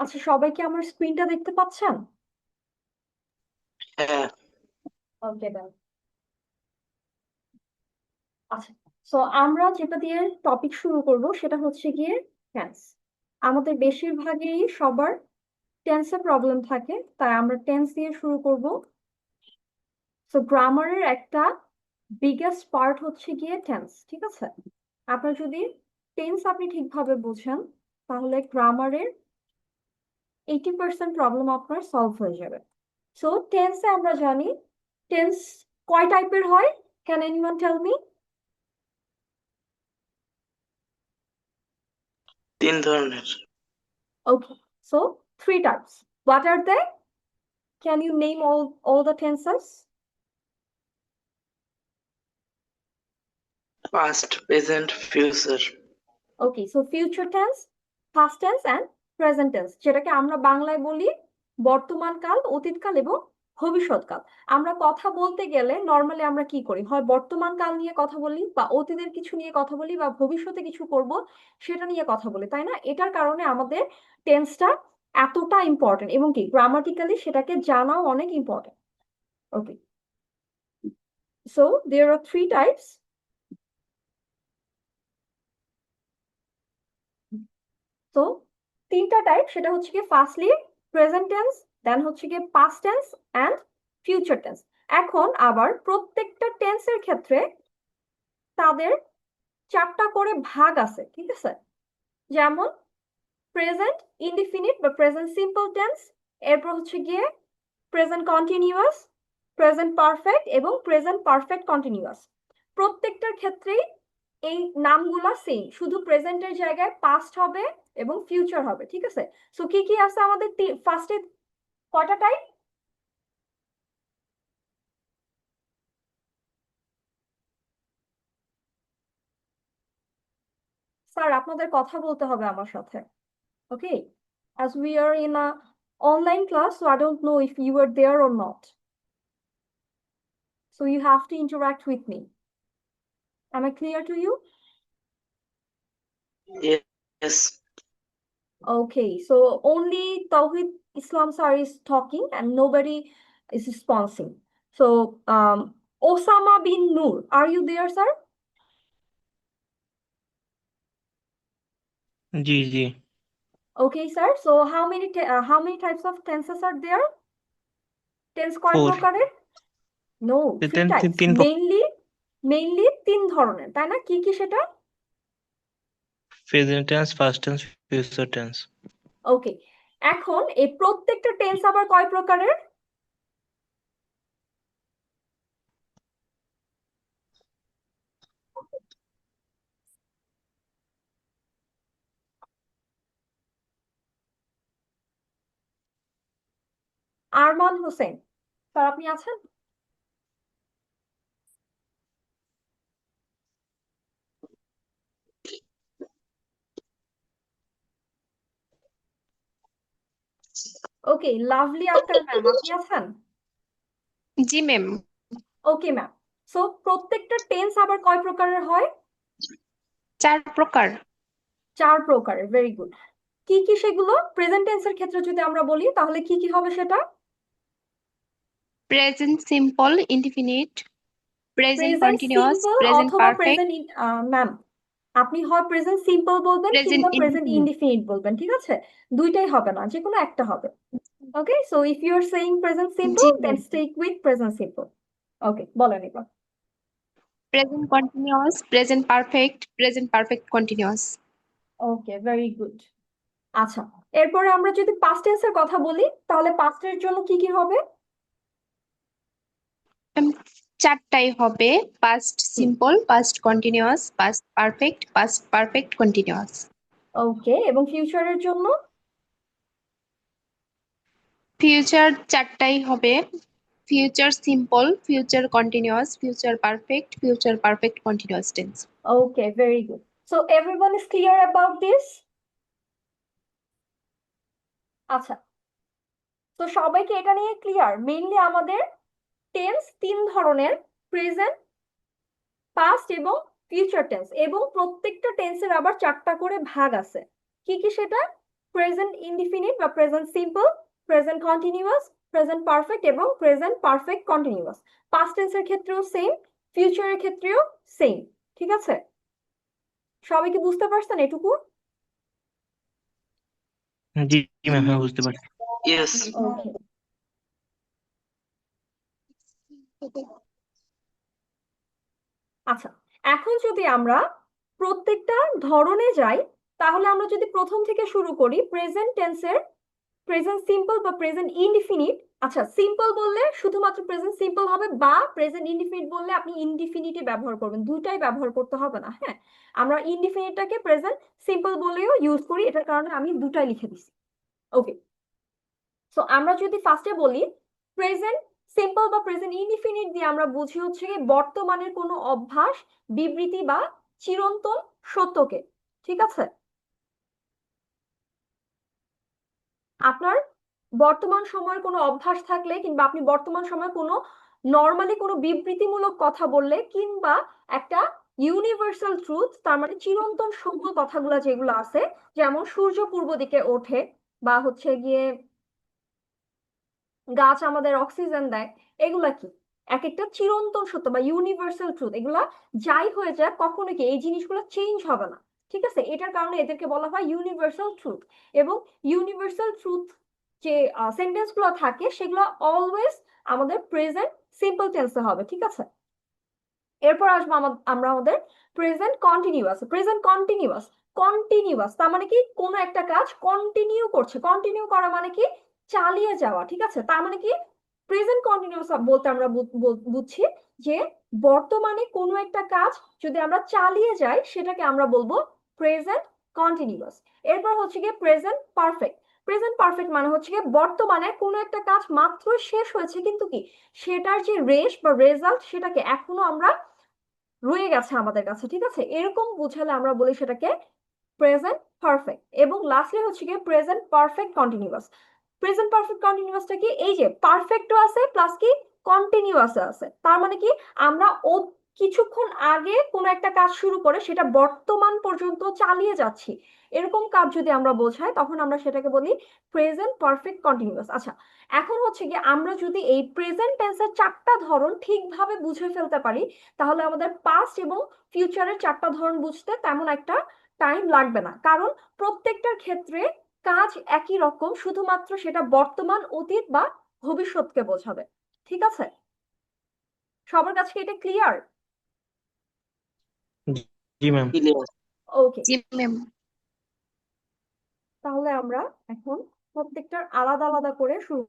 আচ্ছা, সবাই কি আমার স্ক্রিনটা দেখতে পাচ্ছেন? হ্যাঁ। ওকে, দেন। আচ্ছা, সো আমরা যেটা দিয়ে টপিক শুরু করব সেটা হচ্ছে গিয়ে টেন্স। আমাদের বেশিরভাগই সবার টেন্সে প্রবলেম থাকে, তাই আমরা টেন্স দিয়ে শুরু করব। সো গ্রামারের একটা বিগেস্ট পার্ট হচ্ছে গিয়ে টেন্স, ঠিক আছে? আপনার যদি টেন্স আপনি ঠিকভাবে বোঝেন, তাহলে গ্রামারের 80% প্রবলেম আপনার সলভ হয়ে যাবে। সো টেন্সে আমরা জানি টেন্স কয় টাইপের হয়। Can anyone tell me? তিন ধরনের। Okay, so three types. What are they? Can you name all the tenses? Past, present, future. Okay, so future tense, past tense and present tense, যেটাকে আমরা বাংলায় বলি বর্তমান কাল, অতীতকাল এবং ভবিষ্যৎকাল। আমরা কথা বলতে গেলে নর্মালি আমরা কি করি, হয় বর্তমান কাল নিয়ে কথা বলি, বা অতীতের কিছু নিয়ে কথা বলি, বা ভবিষ্যতে কিছু করব সেটা নিয়ে কথা বলি, তাই না? এটার কারণে আমাদের টেন্সটা এতটা ইম্পর্টেন্ট, এবং কি গ্রামাটিক্যালি সেটাকে জানাও অনেক important. Okay, so there are three types. তো তিনটা টাইপ, সেটা হচ্ছে কি ফার্স্টলি প্রেজেন্ট টেন্স, দেন হচ্ছে কি past tense and future tense. এখন আবার প্রত্যেকটা টেন্সের ক্ষেত্রে তাদের চারটা করে ভাগ আছে, ঠিক আছে? যেমন প্রেজেন্ট ইনডিফিনিট বা প্রেজেন্ট সিম্পল টেন্স, এরপর হচ্ছে গিয়ে প্রেজেন্ট কন্টিনিউয়াস, প্রেজেন্ট পারফেক্ট এবং প্রেজেন্ট পারফেক্ট কন্টিনিউয়াস। প্রত্যেকটার ক্ষেত্রেই এই নামগুলা সেম, শুধু প্রেজেন্টের জায়গায় পাস্ট হবে এবং ফিউচার হবে, ঠিক আছে? সো কি কি আছে আমাদের ফার্স্টে? কয়টা টাইপ? স্যার, আপনাদের কথা বলতে হবে আমার সাথে। ওকে, as we are in a online class, so I don't know if you were there or not, so you have to interact with me. Am I clear to you? Yes. Okay, so only Tawhid Islam sir is talking and nobody is responding. So, Osama bin Noor, are you there, sir? G G. Okay, sir. So, how many types of tenses are there? Tense কয় 4। প্রকারের? No, three types. তিন Mainly তিন ধরনের, তাই না? কি কি সেটা? Present tense, past tense, future tense. Okay, এখন এই প্রত্যেকটা টেন্স আবার কয় প্রকারের? আরমান হোসেন স্যার, আপনি আছেন? ওকে, লাভলি আক্তার ম্যাম, আপনি আছেন? জি ম্যাম। Okay ma'am. সো প্রত্যেকটা টেন্স আবার কয় প্রকারের হয়? 4 প্রকার। চার প্রকারের, ভেরি গুড। কি কি সেগুলো? প্রেজেন্ট টেন্সের ক্ষেত্রে যদি আমরা বলি তাহলে কি কি হবে সেটা? Present simple, indefinite, present present continuous, simple present অথবা পারফেক্ট, প্রেজেন্ট, ম্যাম আপনি হয় প্রেজেন্ট সিম্পল বলবেন প্রেজেন্ট কিংবা প্রেজেন্ট ইনডিফিনিট। ইনডিফিনিট বলবেন, ঠিক আছে? দুইটাই হবে না, যে কোনো একটা হবে। Okay, so if you are saying present simple জি then ma'am. Stick with present simple. Okay, বলেন এবার। Present continuous, present perfect, present perfect continuous. Okay, very good. আচ্ছা, এরপরে আমরা যদি পাস্ট টেন্সের কথা বলি তাহলে পাস্টের জন্য কি কি হবে? চারটাই হবে, past hmm, simple, past continuous, past perfect, past perfect continuous. Okay, এবং ফিউচারের জন্য? ফিউচার চারটাই হবে, future simple, future continuous, future perfect, future perfect continuous tense. Okay, very good. So everyone is clear about this? আচ্ছা, তো সবাইকে এটা নিয়ে ক্লিয়ার? মেইনলি আমাদের টেন্স তিন ধরনের, প্রেজেন্ট, পাস্ট এবং ফিউচার টেন্স, এবং প্রত্যেকটা টেন্সের আবার চারটা করে ভাগ আছে। কি কি সেটা? প্রেজেন্ট ইনডিফিনিট বা present simple, present continuous, present perfect এবং প্রেজেন্ট পারফেক্ট কন্টিনিউয়াস। পাস্ট টেন্সের ক্ষেত্রেও সেম, ফিউচারের ক্ষেত্রেও সেম। ঠিক আছে, সবাই কি বুঝতে পারছেন এটুকু? জি ম্যাম, হ্যাঁ বুঝতে পারছি। Yes. ওকে, আচ্ছা এখন যদি আমরা প্রত্যেকটা ধরনে যাই, তাহলে আমরা যদি প্রথম থেকে শুরু করি প্রেজেন্ট টেন্সের প্রেজেন্ট সিম্পল বা প্রেজেন্ট ইনডিফিনিট। আচ্ছা, সিম্পল বললে শুধুমাত্র প্রেজেন্ট সিম্পল হবে, বা প্রেজেন্ট ইনডিফিনিট বললে আপনি ইনডিফিনিটই ব্যবহার করবেন, দুইটাই ব্যবহার করতে হবে না। হ্যাঁ, আমরা ইনডিফিনিটটাকে প্রেজেন্ট সিম্পল বলেও ইউজ করি, এটার কারণে আমি দুটাই লিখে দিছি। ওকে, সো আমরা যদি ফার্স্টে বলি প্রেজেন্ট সিম্পল বা প্রেজেন্ট ইনডিফিনিট দিয়ে আমরা বুঝি হচ্ছে কি বর্তমানের কোনো অভ্যাস, বিবৃতি বা চিরন্তন সত্যকে। ঠিক আছে, আপনার বর্তমান সময়ের কোনো অভ্যাস থাকলে কিংবা আপনি বর্তমান সময়ে কোনো নর্মালি কোনো বিবৃতিমূলক কথা বললে কিংবা একটা ইউনিভার্সাল ট্রুথ, তার মানে চিরন্তন সত্য কথাগুলো যেগুলো আছে, যেমন সূর্য পূর্ব দিকে ওঠে, বা হচ্ছে গিয়ে গাছ আমাদের অক্সিজেন দেয়, এগুলা কি এক একটা চিরন্তন সত্য বা ইউনিভার্সাল ট্রুথ। এগুলা যাই হয়ে যায় কখনো কি এই জিনিসগুলো চেঞ্জ হবে না। ঠিক আছে, এটার কারণে এদেরকে বলা হয় ইউনিভার্সাল ট্রুথ। এবং ইউনিভার্সাল ট্রুথ যে সেন্টেন্স গুলো থাকে সেগুলো অলওয়েজ আমাদের প্রেজেন্ট সিম্পল টেন্সে হবে। ঠিক আছে, এরপর আসবো আমরা আমাদের present continuous. Present continuous, continuous তার মানে কি কোনো একটা কাজ কন্টিনিউ করছে। কন্টিনিউ করা মানে কি চালিয়ে যাওয়া। ঠিক আছে, তার মানে কি প্রেজেন্ট কন্টিনিউয়াস বলতে আমরা বুঝছি যে বর্তমানে কোনো একটা কাজ যদি আমরা চালিয়ে যাই সেটাকে আমরা বলবো প্রেজেন্ট কন্টিনিউয়াস। এরপর হচ্ছে গিয়ে প্রেজেন্ট পারফেক্ট। প্রেজেন্ট পারফেক্ট মানে হচ্ছে গিয়ে বর্তমানে কোনো একটা কাজ মাত্র শেষ হয়েছে, কিন্তু কি সেটার যে রেশ বা রেজাল্ট সেটাকে এখনো আমরা রয়ে গেছে আমাদের কাছে। ঠিক আছে, এরকম বুঝালে আমরা বলি সেটাকে প্রেজেন্ট পারফেক্ট। এবং লাস্টলি হচ্ছে গিয়ে present perfect continuous. Present perfect কন্টিনিউয়াসটা কি এই যে পারফেক্টও আছে প্লাস কি কন্টিনিউয়াস আছে, তার মানে কি আমরা কিছুক্ষণ আগে কোনো একটা কাজ শুরু করে সেটা বর্তমান পর্যন্ত চালিয়ে যাচ্ছি, এরকম কাজ যদি আমরা বোঝাই তখন আমরা সেটাকে বলি প্রেজেন্ট পারফেক্ট কন্টিনিউয়াস। আচ্ছা, এখন হচ্ছে কি আমরা যদি এই প্রেজেন্ট টেন্সের চারটা ধরন ঠিকভাবে বুঝে ফেলতে পারি, তাহলে আমাদের পাস্ট এবং ফিউচারের চারটা ধরন বুঝতে তেমন একটা টাইম লাগবে না, কারণ প্রত্যেকটার ক্ষেত্রে কাজ একই রকম, শুধুমাত্র সেটা বর্তমান, অতীত বা ভবিষ্যৎকে বোঝাবে। ঠিক আছে, সবার কাছে কি এটা ক্লিয়ার? জি ম্যাম। Clear. ওকে, জি ম্যাম। তাহলে আমরা এখন প্রত্যেকটার আলাদা আলাদা করে শুরু।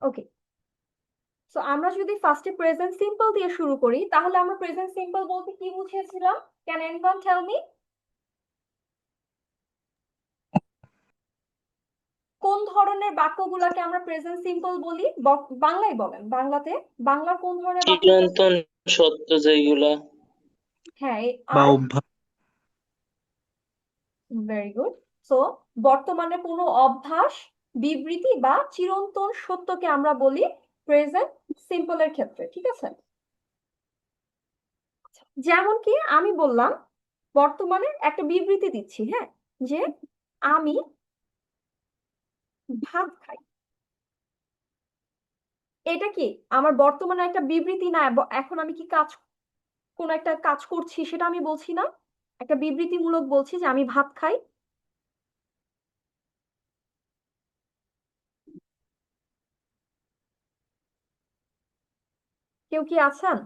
ওকে, সো আমরা যদি ফার্স্টে প্রেজেন্ট সিম্পল দিয়ে শুরু করি, তাহলে আমরা প্রেজেন্ট সিম্পল বলতে কি বুঝিয়েছিলাম? ক্যান এনিওয়ান টেল মি কোন ধরনের বাক্যগুলোকে আমরা প্রেজেন্ট সিম্পল বলি? বাংলায় বলেন, বাংলাতে বাংলার কোন ধরনের বাক্য? চিরন্তন সত্য যেগুলা। হ্যাঁ, বা আর অভ্যাস। Very good. সো বর্তমানে কোনো অভ্যাস, বিবৃতি বা চিরন্তন সত্যকে আমরা বলি প্রেজেন্ট সিম্পলের ক্ষেত্রে। ঠিক আছে, যেমন কি আমি বললাম বর্তমানে একটা বিবৃতি দিচ্ছি, হ্যাঁ, যে আমি ভাত খাই। এটা কি আমার বর্তমানে একটা বিবৃতি না? এখন আমি কি কোন একটা কাজ করছি সেটা আমি বলছি না, একটা বিবৃতিমূলক বলছি যে আমি ভাত খাই। কেউ কি আছেন?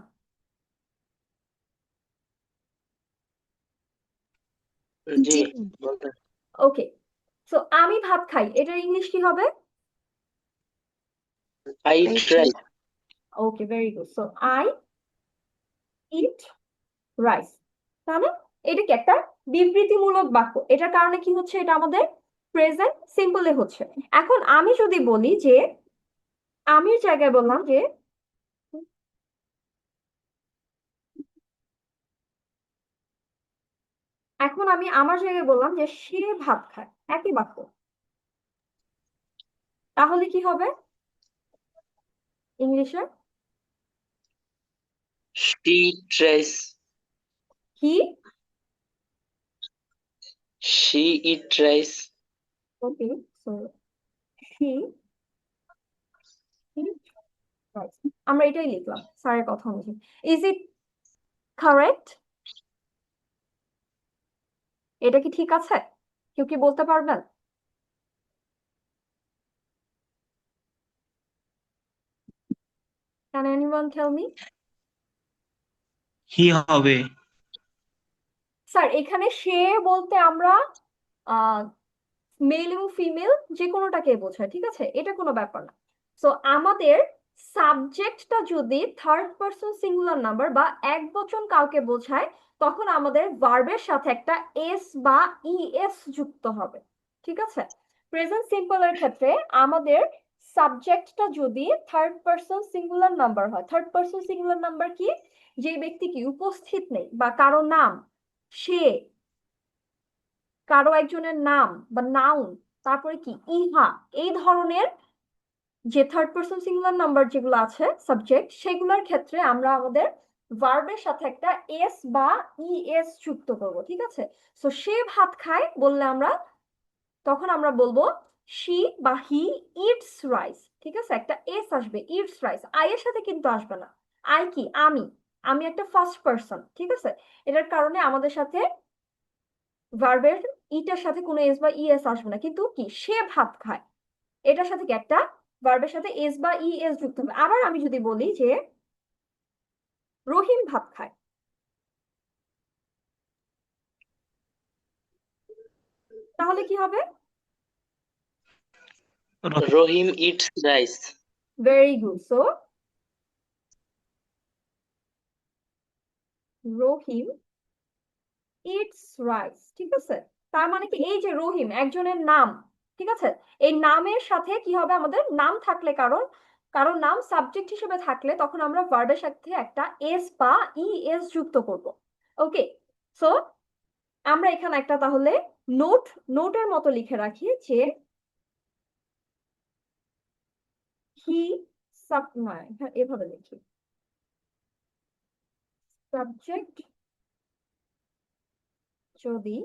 জি, জি বলেন। ওকে, সো আমি ভাত খাই, এটার ইংলিশ কি হবে? I I try. Okay, very good. So I eat rice. তাহলে এটা কি একটা বিবৃতিমূলক বাক্য, এটার কারণে কি হচ্ছে, এটা আমাদের প্রেজেন্ট সিম্পলে হচ্ছে। এখন আমি যদি বলি যে আমির জায়গায় বললাম যে এখন আমি আমার জায়গায় বললাম যে সে ভাত খায়, একই বাক্য, তাহলে কি হবে ইংলিশে? she tries he, she it tries okay, so he, আমরা এটাই লিখলাম স্যারের কথা অনুযায়ী। Is it correct? এটা কি ঠিক আছে? কেউ কি বলতে পারবেন? Can anyone tell me? হি হবে। স্যার এখানে সে বলতে আমরা মেল এবং ফিমেল যে কোনোটাকে বোঝায়, ঠিক আছে, এটা কোনো ব্যাপার না। সো আমাদের সাবজেক্টটা যদি থার্ড পারসন সিঙ্গুলার নাম্বার বা এক বচন কাউকে বোঝায়, তখন আমাদের ভার্বের সাথে একটা এস বা ইএস যুক্ত হবে, ঠিক আছে। প্রেজেন্ট সিম্পলের ক্ষেত্রে আমাদের সাবজেক্টটা যদি থার্ড পারসন সিঙ্গুলার নাম্বার হয়, থার্ড পারসন সিঙ্গুলার নাম্বার কি? যে ব্যক্তি কি উপস্থিত নেই বা কারো নাম, সে, কারো একজনের নাম বা নাউন, তারপরে কি ইহা, এই ধরনের যে থার্ড পারসন সিঙ্গুলার নাম্বার যেগুলো আছে সাবজেক্ট, সেগুলোর ক্ষেত্রে আমরা আমাদের ভার্বের সাথে একটা এস বা ইএস যুক্ত করব, ঠিক আছে। সো সে ভাত খায় বললে আমরা তখন আমরা বলবো শি বা হি ইটস রাইস, ঠিক আছে, একটা এস আসবে, ইটস রাইস, আই এর সাথে কিন্তু আসবে না। আই কি? আমি, আমি একটা ফার্স্ট পারসন, ঠিক আছে, এটার কারণে আমাদের সাথে ভার্বের ইটার সাথে কোনো এস বা ইএস আসবে না। কিন্তু কি সে ভাত খায়, এটার সাথে কি একটা ভার্বের সাথে এস বা ইএস যুক্ত হবে। আবার আমি যদি বলি যে রহিম ভাত খায়, তাহলে কি হবে? Rahim eats rice very good. So Rahim eats rice, ঠিক আছে। তার মানে কি এই যে রহিম একজনের নাম, ঠিক আছে, এই নামের সাথে কি হবে? আমাদের নাম থাকলে, কারণ কারণ নাম সাবজেক্ট হিসেবে থাকলে তখন আমরা ভার্বের সাথে একটা এস বা ইএস যুক্ত করব। ওকে, সো আমরা এখানে একটা তাহলে নোটের মতো লিখে রাখি যে হি এভাবে লিখি, সাবজেক্ট যদি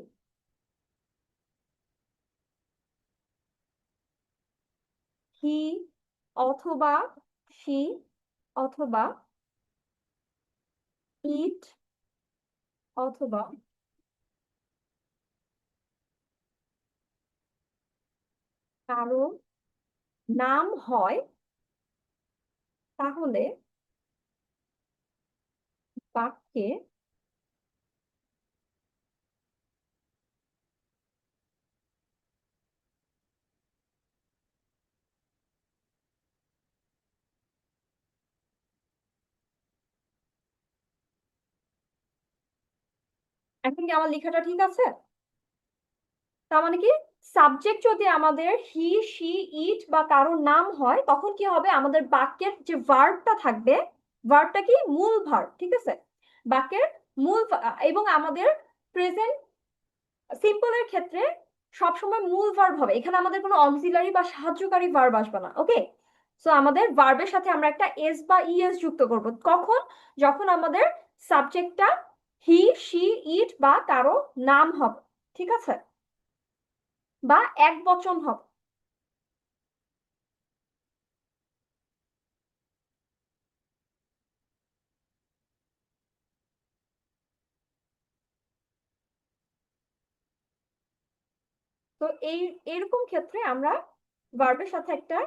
হি অথবা শি অথবা ইট অথবা কারো নাম হয়, তাহলে বাক্যে এখন কি আমার লেখাটা ঠিক আছে? তার মানে কি সাবজেক্ট যদি আমাদের হি, শি, ইট বা কারোর নাম হয়, তখন কি হবে? আমাদের বাক্যের যে ভার্বটা থাকবে, ভার্বটা কি? মূল ভার্ব, ঠিক আছে, বাক্যের এবং আমাদের প্রেজেন্ট সিম্পলের ক্ষেত্রে সবসময় মূল ভার্ব হবে, এখানে আমাদের কোনো অক্সিলারি বা সাহায্যকারী ভার্ব আসবে না। ওকে, সো আমাদের ভার্বের সাথে আমরা একটা এস বা ইএস যুক্ত করব কখন? যখন আমাদের সাবজেক্টটা হি, শি, ইট বা কারো নাম হবে, ঠিক আছে, বা এক বচন হবে। তো এরকম ক্ষেত্রে আমরা ভার্বের সাথে একটা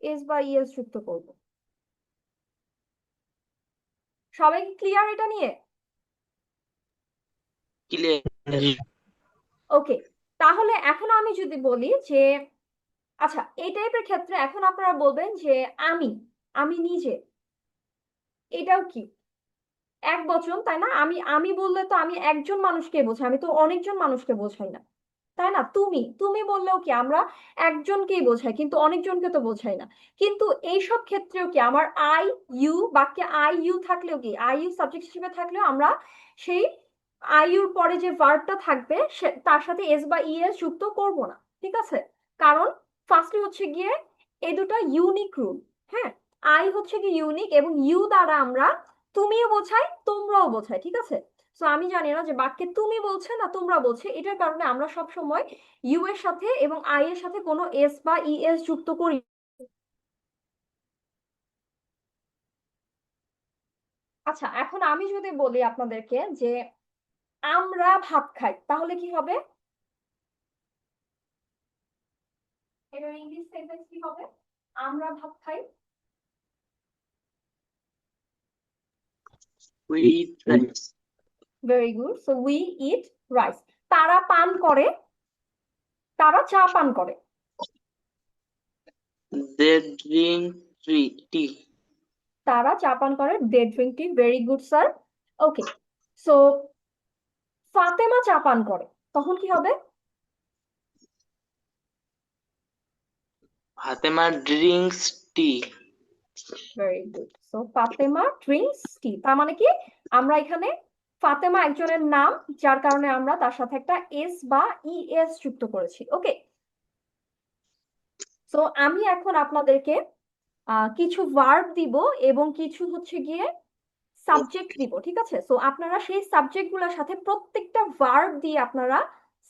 এস বা ইএস যুক্ত করব। সবাই ক্লিয়ার এটা নিয়ে? clear জি ওকে, তাহলে এখন আমি যদি বলি যে আচ্ছা, এই টাইপের ক্ষেত্রে এখন আপনারা বলবেন যে আমি, আমি নিজে, এটাও কি এক বচন, তাই না? আমি বললে তো আমি একজন মানুষকে বোঝাই, আমি তো অনেকজন মানুষকে বোঝাই না, তাই না? তুমি তুমি বললেও কি আমরা একজনকেই বোঝাই, কিন্তু অনেকজনকে তো বোঝাই না। কিন্তু এইসব ক্ষেত্রেও কি আমার আই ইউ, বাক্যে আই ইউ থাকলেও কি, আই ইউ সাবজেক্ট হিসেবে থাকলেও আমরা সেই আইউর পরে যে ভার্বটা থাকবে তার সাথে এস বা ইএস যুক্ত করব না, ঠিক আছে? কারণ ফার্স্টে হচ্ছে গিয়ে এই দুটো ইউনিক রুল। হ্যাঁ, আই হচ্ছে কি ইউনিক, এবং ইউ দ্বারা আমরা তুমিও বোঝাই তোমরাও বোঝাই, ঠিক আছে? তো আমি জানি না যে বাক্যে তুমি বলছে না তোমরা বলছে, এটার কারণে আমরা সব সময় ইউ এর সাথে এবং আই এর সাথে কোনো এস বা ইএস যুক্ত করি। আচ্ছা, এখন আমি যদি বলি আপনাদেরকে যে আমরা ভাত খাই, তাহলে কি হবে? এটার ইংলিশ সেন্টেন্স কি হবে? আমরা ভাত খাই। We eat rice. Very good, so we eat rice. তারা পান করে, তারা চা পান করে। They drink tea. তারা চা পান করে, they drink tea. Very good sir. Okay, so Fatema চা পান করে, তখন কি হবে? Fatima drinks tea. ভেরি good, so Fatema drinks tea. তার মানে কি, আমরা এখানে ফাতেমা একজনের নাম, যার কারণে আমরা তার সাথে একটা এস বা ইএস যুক্ত করেছি। ওকে, সো আমি এখন আপনাদেরকে কিছু ভার্ব দিব এবং কিছু হচ্ছে গিয়ে সাবজেক্ট দিব, ঠিক আছে? সো আপনারা সেই সাবজেক্ট গুলোর সাথে প্রত্যেকটা ভার্ব দিয়ে আপনারা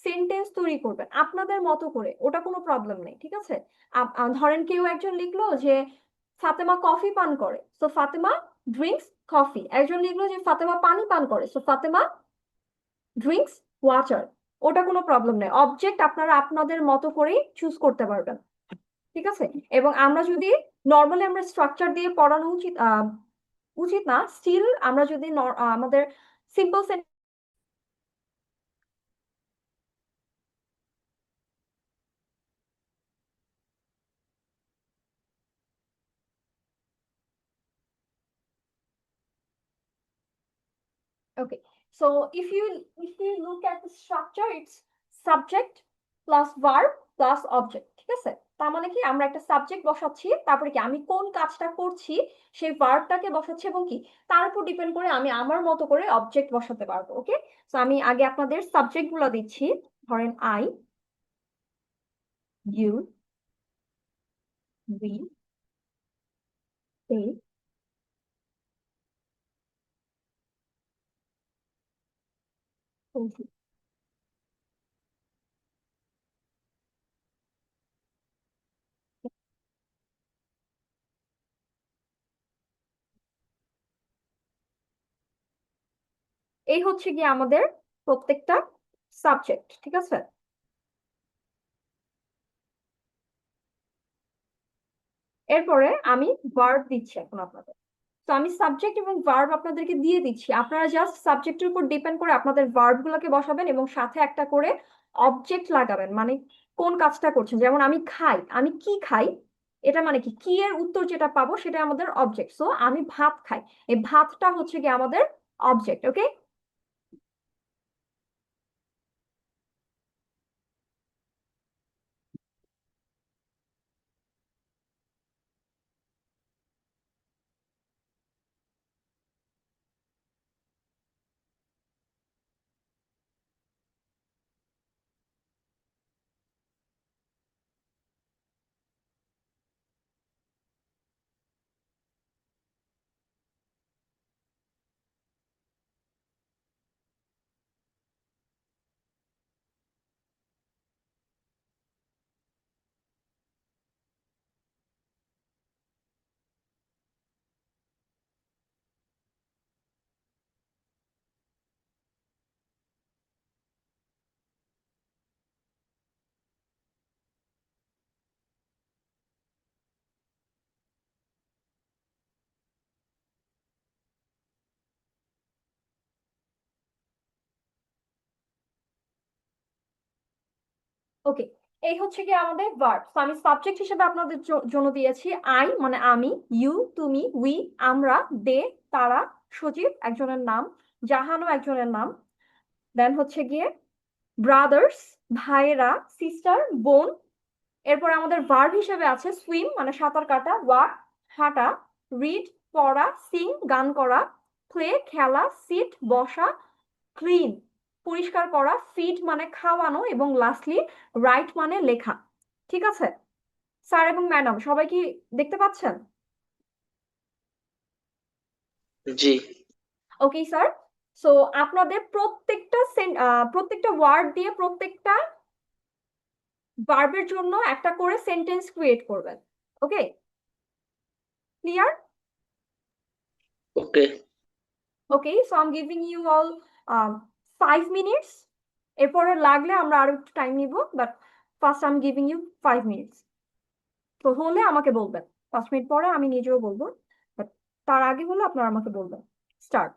সেন্টেন্স তৈরি করবেন আপনাদের মতো করে, ওটা কোনো প্রবলেম নেই, ঠিক আছে? ধরেন কেউ একজন লিখলো যে ফাতেমা কফি পান করে, সো ফাতেমা ড্রিঙ্কস কফি। একজন লিখলো যে ফাতেমা পানি পান করে, সো ফাতেমা ড্রিঙ্কস ওয়াটার। ওটা কোনো প্রবলেম নেই, অবজেক্ট আপনারা আপনাদের মতো করেই চুজ করতে পারবেন, ঠিক আছে? এবং আমরা যদি নর্মালি আমরা স্ট্রাকচার দিয়ে পড়ানো উচিত উচিত না, স্টিল আমরা যদি আমাদের simple okay, so if you look at the structure, it's subject plus verb plus object, ঠিক আছে? তার মানে কি, আমরা একটা সাবজেক্ট বসাচ্ছি, তারপরে কি আমি কোন কাজটা করছি সেই ভার্বটাকে বসাচ্ছি, এবং কি তার উপর ডিপেন্ড করে আমি আমার মতো করে অবজেক্ট বসাতে পারবো। ওকে, তো আমি আগে আপনাদের সাবজেক্ট গুলো দিচ্ছি। ধরেন আই, ইউ, উই, দে, তোমরা। এই হচ্ছে গিয়ে আমাদের প্রত্যেকটা সাবজেক্ট, ঠিক আছে? এরপরে আমি ভার্ব দিচ্ছি এখন আপনাদের। তো আমি সাবজেক্ট এবং ভার্ব আপনাদেরকে দিয়ে দিচ্ছি, আপনারা জাস্ট সাবজেক্টের উপর ডিপেন্ড করে আপনাদের ভার্ব গুলোকে বসাবেন এবং সাথে একটা করে অবজেক্ট লাগাবেন, মানে কোন কাজটা করছেন। যেমন আমি খাই, আমি কি খাই, এটা মানে কি, কি এর উত্তর যেটা পাবো সেটা আমাদের অবজেক্ট। সো আমি ভাত খাই, এই ভাতটা হচ্ছে কি আমাদের অবজেক্ট। ওকে, ওকে, এই হচ্ছে কি আমাদের ভার্ব। তো আমি সাবজেক্ট হিসেবে আপনাদের জন্য দিয়েছি আই, মানে আমি, ইউ তুমি, উই আমরা, দে তারা, সজীব একজনের নাম, জাহানও একজনের নাম, দেন হচ্ছে গিয়ে ব্রাদার্স ভাইয়েরা, সিস্টার বোন। এরপর আমাদের ভার্ব হিসেবে আছে সুইম মানে সাঁতার কাটা, ওয়াক হাঁটা, রিড পড়া, সিং গান করা, প্লে খেলা, সিট বসা, ক্লিন পরিষ্কার করা, ফিড মানে খাওয়ানো, এবং লাস্টলি রাইট মানে লেখা। ঠিক আছে স্যার এবং ম্যাডাম, সবাই কি দেখতে পাচ্ছেন? জি। ওকে স্যার, সো আপনাদের প্রত্যেকটা ওয়ার্ড দিয়ে প্রত্যেকটা ভার্বের জন্য একটা করে সেন্টেন্স ক্রিয়েট করবেন। Okay clear? Okay. Okay, so I am giving you all 5 minutes. এরপরে লাগলে আমরা আরো একটু টাইম নিব, but first I am giving you 5 minutes. তো হলে আমাকে বলবেন, 5 মিনিট পরে আমি নিজেও বলবো, বাট তার আগে হলে আপনারা আমাকে বলবেন। স্টার্ট।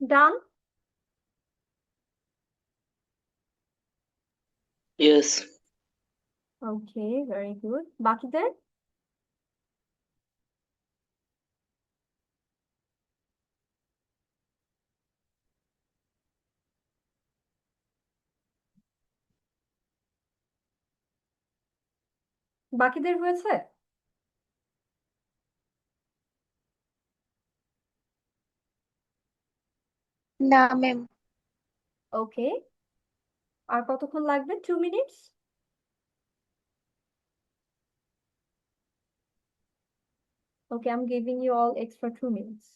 ডান? Yes. ওকে, ভেরি গুড। বাকিদের? বাকিদের হয়েছে? না ম্যাম। ওকে, আর কতক্ষণ লাগবে? 2 minutes? Okay, I'm giving you all extra 2 minutes.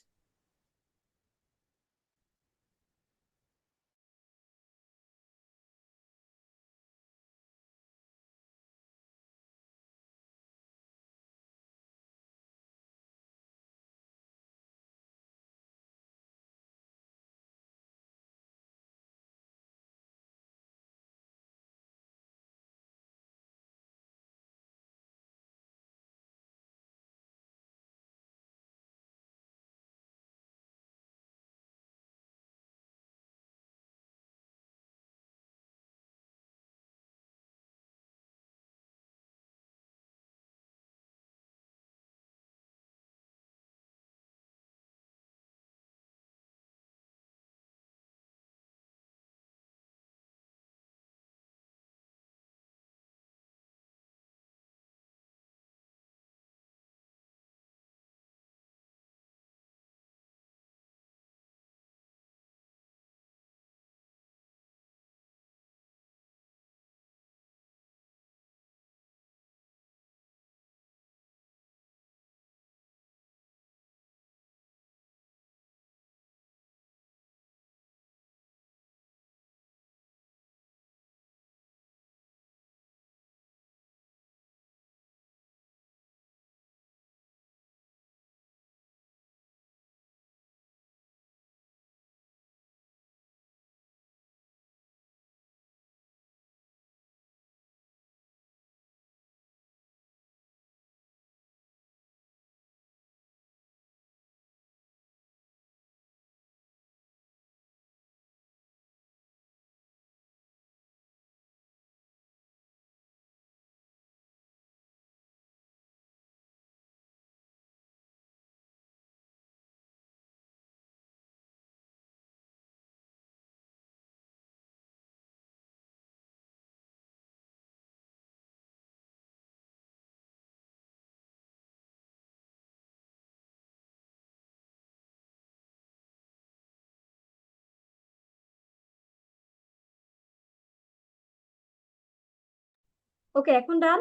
ওকে, এখন ডান?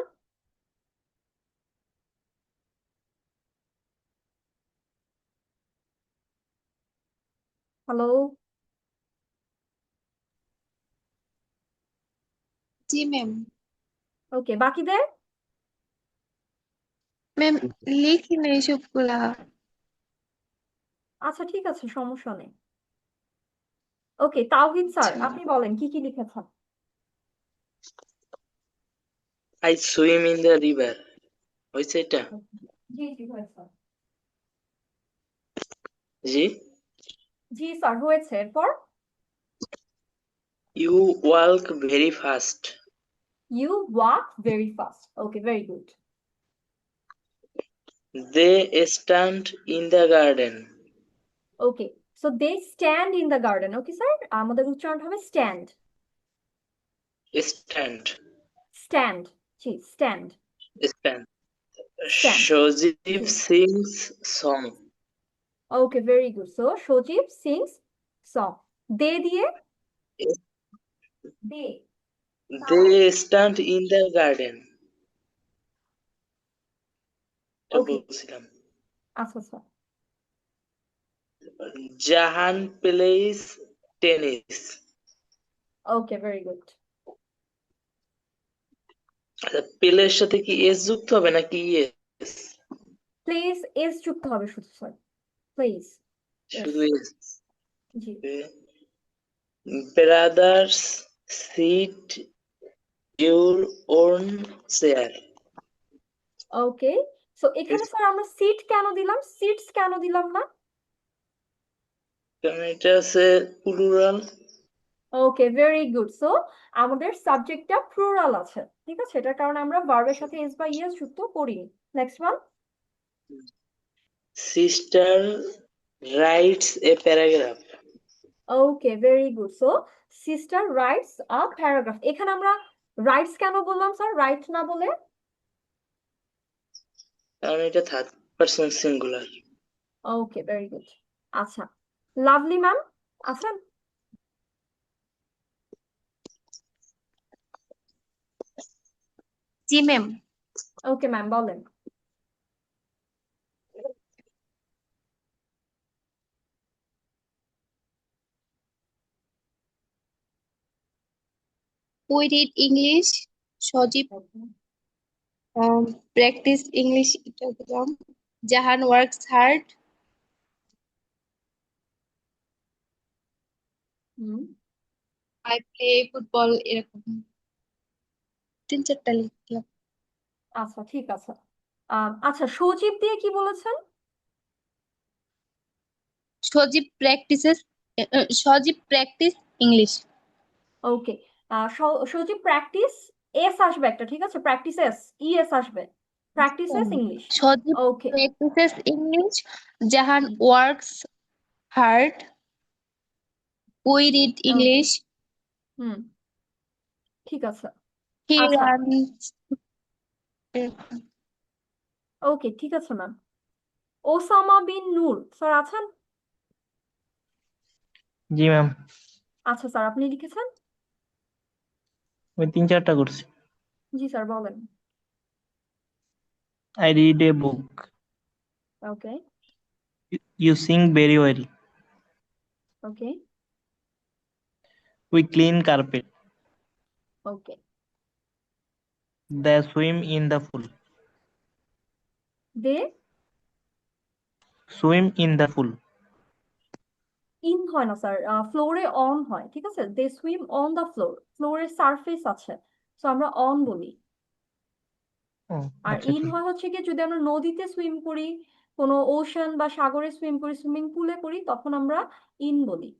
হ্যালো? জি ম্যাম। ওকে, বাকিদের? ম্যাম লিখি না এসবগুলা। আচ্ছা, ঠিক আছে, সমস্যা নেই। ওকে, তাওহিদ স্যার, আচ্ছা। আপনি বলেন কি কি লিখেছেন? I swim in the river. হয়েছে এটা? জি জি হয়েছে। জি। জি স্যার, হয়েছে। এরপর? You walk very fast. You walk very fast. Okay, very good. They stand in the garden. Okay, so they stand in the garden. Okay, sir, আমাদের উচ্চারণ হবে stand. Stand. Stand. G, stand. Stand. Stand. Shojib G. sings song. Okay, very good. So Shojib sings song. They দিয়ে? They. They stand in the garden. এটা Okay. বলছিলাম। আচ্ছা আচ্ছা। Jahan plays tennis. Okay, very good. আচ্ছা, পেলের সাথে কি S যুক্ত হবে নাকি এস? প্লিজ এস যুক্ত হবে শুধু স্যার। প্লিজ। শুধু S. G. Brothers sit your own chair. Okay, so এখানে স্যার আমরা সিট কেন দিলাম? সিটস কেন দিলাম না? কারণ এটা আছে প্লুরাল। ওকে, ভেরি গুড। সো আমাদের সাবজেক্টটা প্লুরাল আছে, ঠিক আছে, এটার কারণে আমরা ভার্বের সাথে এস বা ইএস যুক্ত করিনি। Next one. Sister rights a paragraph. Okay, very good. So sister writes a paragraph, এখানে আমরা রাইটস কেন বললাম স্যার, রাইট না বলে? কারণ এটা থার্ড পারসন সিঙ্গুলার। ওকে, ভেরি গুড। আচ্ছা, লাভলি ম্যাম আছেন? জি ম্যাম। ওকে ম্যাম, বলেন। We read English. Sajib practice English এটা দিলাম। জাহান works hard. Hmm, I play football এরকম 3-4টা লিখলাম। আচ্ছা ঠিক আছে। আচ্ছা, সজীব দিয়ে কি বলেছেন? সজীব practice English. ওকে, সজীব প্র্যাকটিস এস আসবে একটা, ঠিক আছে, প্র্যাকটিস এস, ইএস আসবে, practice S English. Sajib okay. practices English. Jahan works hard. We read okay, English. হুম, ঠিক আছে। He আচ্ছা, runs. ওকে, ঠিক আছে ma'am. Osama bin Noor sir আছেন? জি ম্যাম, আচ্ছা স্যার, আপনি লিখেছেন? ওই 3-4টা করছি। জি স্যার, বলেন। I read a book. Okay, You sing very well. Okay, We clean carpet. Okay. They swim in the pool. They Swim in the pool. In হয় না স্যার, ফ্লোরে অন হয়, ঠিক আছে, they swim on the floor, ফ্লোরের surface আছে, তো আমরা অন বলি। ও আর আচ্ছা ইন ঠিক। হয় হচ্ছে কি, যদি আমরা নদীতে সুইম করি, কোনো ওশান বা সাগরে সুইম করি, সুইমিং পুলে করি, তখন আমরা ইন বলি।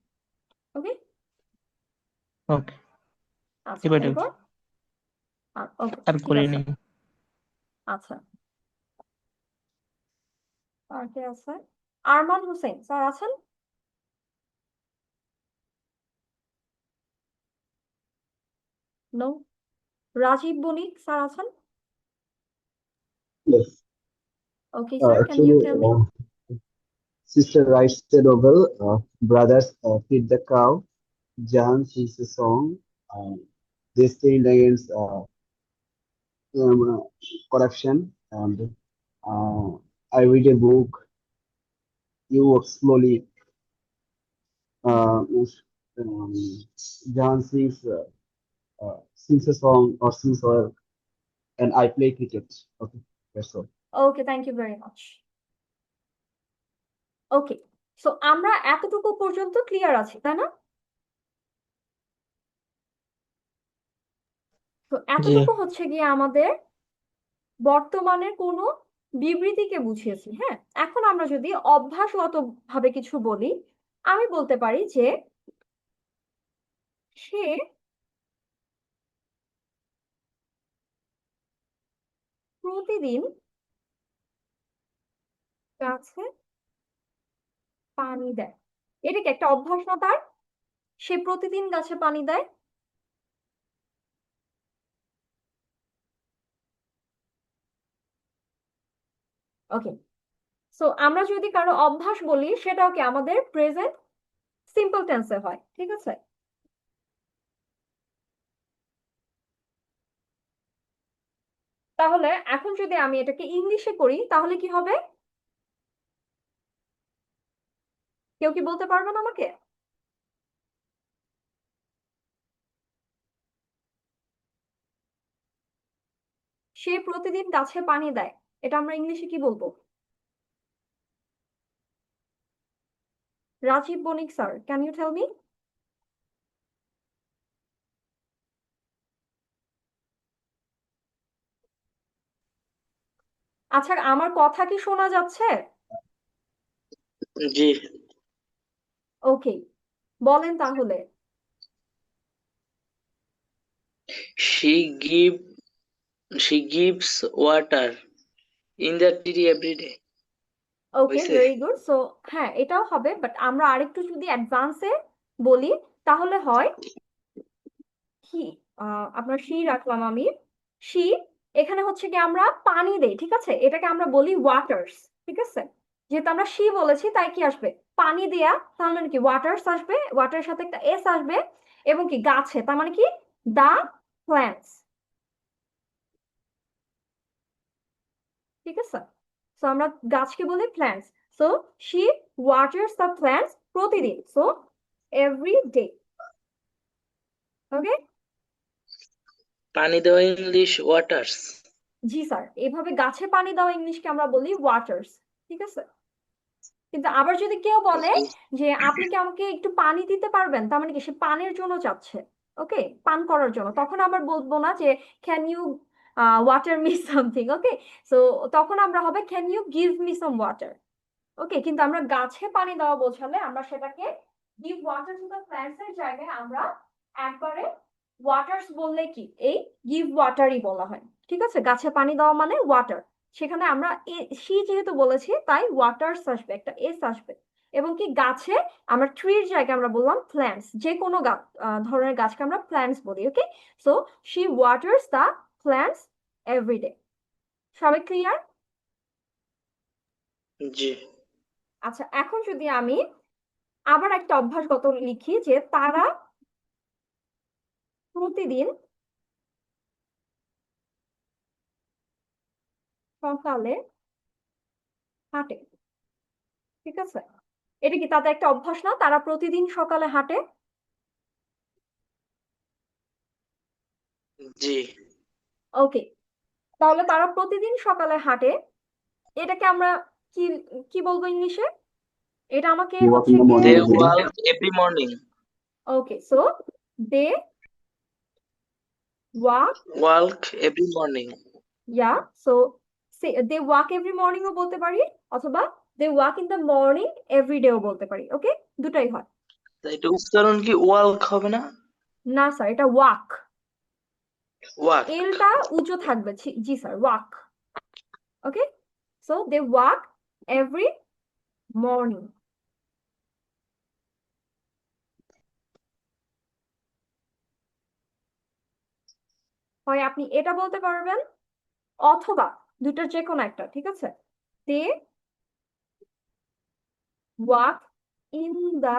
ওকে, ওকে, আচ্ছা, এবার এরপর ওকে, আর ঠিক আছে। করিনি। আচ্ছা, আর কে আছে? আরমান হোসেন স্যার আছেন? নো। রাজীব বণিক স্যার আছেন? Yes, okay sir, can you actually, tell me? sister writes the novel, brothers feed the cow, Jahan sings a song, they stand against corruption, and uh, I read a book, you walk slowly, uh, um, Jahan sings a song or sings or, and I play cricket. Okay, that's all. Okay, thank you very much. Okay, so আমরা এতটুকু পর্যন্ত clear আছি, তাই না? তো জি এতটুকু হচ্ছে গিয়ে আমাদের বর্তমানের কোনো বিবৃতিকে বুঝিয়েছি। হ্যাঁ, এখন আমরা যদি অভ্যাসগত ভাবে কিছু বলি, আমি বলতে পারি যে সে প্রতিদিন গাছে পানি দেয়। এটা কি একটা অভ্যাস না তার? সে প্রতিদিন গাছে পানি দেয়। ওকে, সো আমরা যদি কারো অভ্যাস বলি, সেটাও কি আমাদের প্রেজেন্ট সিম্পল টেন্সে হয়, ঠিক আছে। তাহলে এখন যদি আমি এটাকে ইংলিশে করি, তাহলে কি হবে? কেউ কি বলতে পারবেন আমাকে? সে প্রতিদিন গাছে পানি দেয়, এটা আমরা ইংলিশে কি বলবো? Rajib Banik sir, can you tell me? আচ্ছা, আমার কথা কি শোনা যাচ্ছে? জি। ওকে, বলেন তাহলে। She give she gives water in the tree every day. ওকে, হয়েছে? Very good. সো হ্যাঁ, এটাও হবে, বাট আমরা আরেকটু যদি অ্যাডভান্সে বলি তাহলে হয় হি। আপনার শি রাখলাম আমি। শি, এখানে হচ্ছে কি আমরা পানি দেই, ঠিক আছে, এটাকে আমরা বলি ওয়াটার্স, ঠিক আছে। যেহেতু আমরা শি বলেছি তাই কি আসবে, পানি দেয়া, তার মানে কি ওয়াটার্স আসবে, ওয়াটারের সাথে একটা এস আসবে, এবং কি গাছে, তার মানে কি দা প্ল্যান্টস, ঠিক আছে। সো আমরা গাছকে বলি plants. So she waters the plants প্রতিদিন, সো এভরি ডে। ওকে। পানি দেওয়া ইংলিশ ওয়াটার্স। জি স্যার, এভাবে গাছে পানি দেওয়া ইংলিশকে আমরা বলি ওয়াটার্স, ঠিক আছে। কিন্তু আবার যদি কেউ বলে ওকে। যে আপনি কি আমাকে একটু পানি দিতে পারবেন, তার মানে কি সে পানির জন্য চাচ্ছে, ওকে, পান করার জন্য, তখন আবার বলবো না যে can you water me something, okay. So তখন আমরা হবে can you give me some water, okay. কিন্তু আমরা গাছে পানি দেওয়া বোঝালে আমরা সেটাকে give water to the plants এর জায়গায় আমরা একবারে ওয়াটার্স বললে কি এই গিভ ওয়াটারই বলা হয়, ঠিক আছে। গাছে পানি দেওয়া মানে ওয়াটার, সেখানে আমরা সি যেহেতু বলেছি তাই ওয়াটার্স আসবে, একটা এস আসবে। এবং কি গাছে আমরা ট্রির জায়গায় আমরা বললাম প্ল্যান্টস, যে কোনো ধরনের গাছকে আমরা প্ল্যান্টস বলি, okay. So she waters the plants everyday. সবাই ক্লিয়ার? জি। আচ্ছা, এখন যদি আমি আবার একটা অভ্যাসগত লিখি যে তারা প্রতিদিন সকালে হাঁটে, ঠিক আছে। এটা কি তাদের একটা অভ্যাস না, তারা প্রতিদিন সকালে হাঁটে? জি। ওকে, তাহলে তারা প্রতিদিন সকালে হাঁটে, এটাকে আমরা কি কি বলবো ইংলিশে? এটা আমাকে They walk হচ্ছে in the গিয়ে, they morning every day. Walk every morning. Okay, so they walk, walk every morning. Yeah, so they walk every morning ও বলতে পারি, অথবা they walk in the morning এভরি ডেও বলতে পারি, ওকে, দুটাই হয়। তাই এটা উচ্চারণ কি ওয়াক হবে না? না স্যার, এটা ওয়াক, ওয়াক। এলটা উঁচু থাকবে, জি sir, walk, okay. So they walk every morning. হয় আপনি এটা বলতে পারবেন, অথবা দুটোর যে কোনো একটা, ঠিক আছে। They walk in the,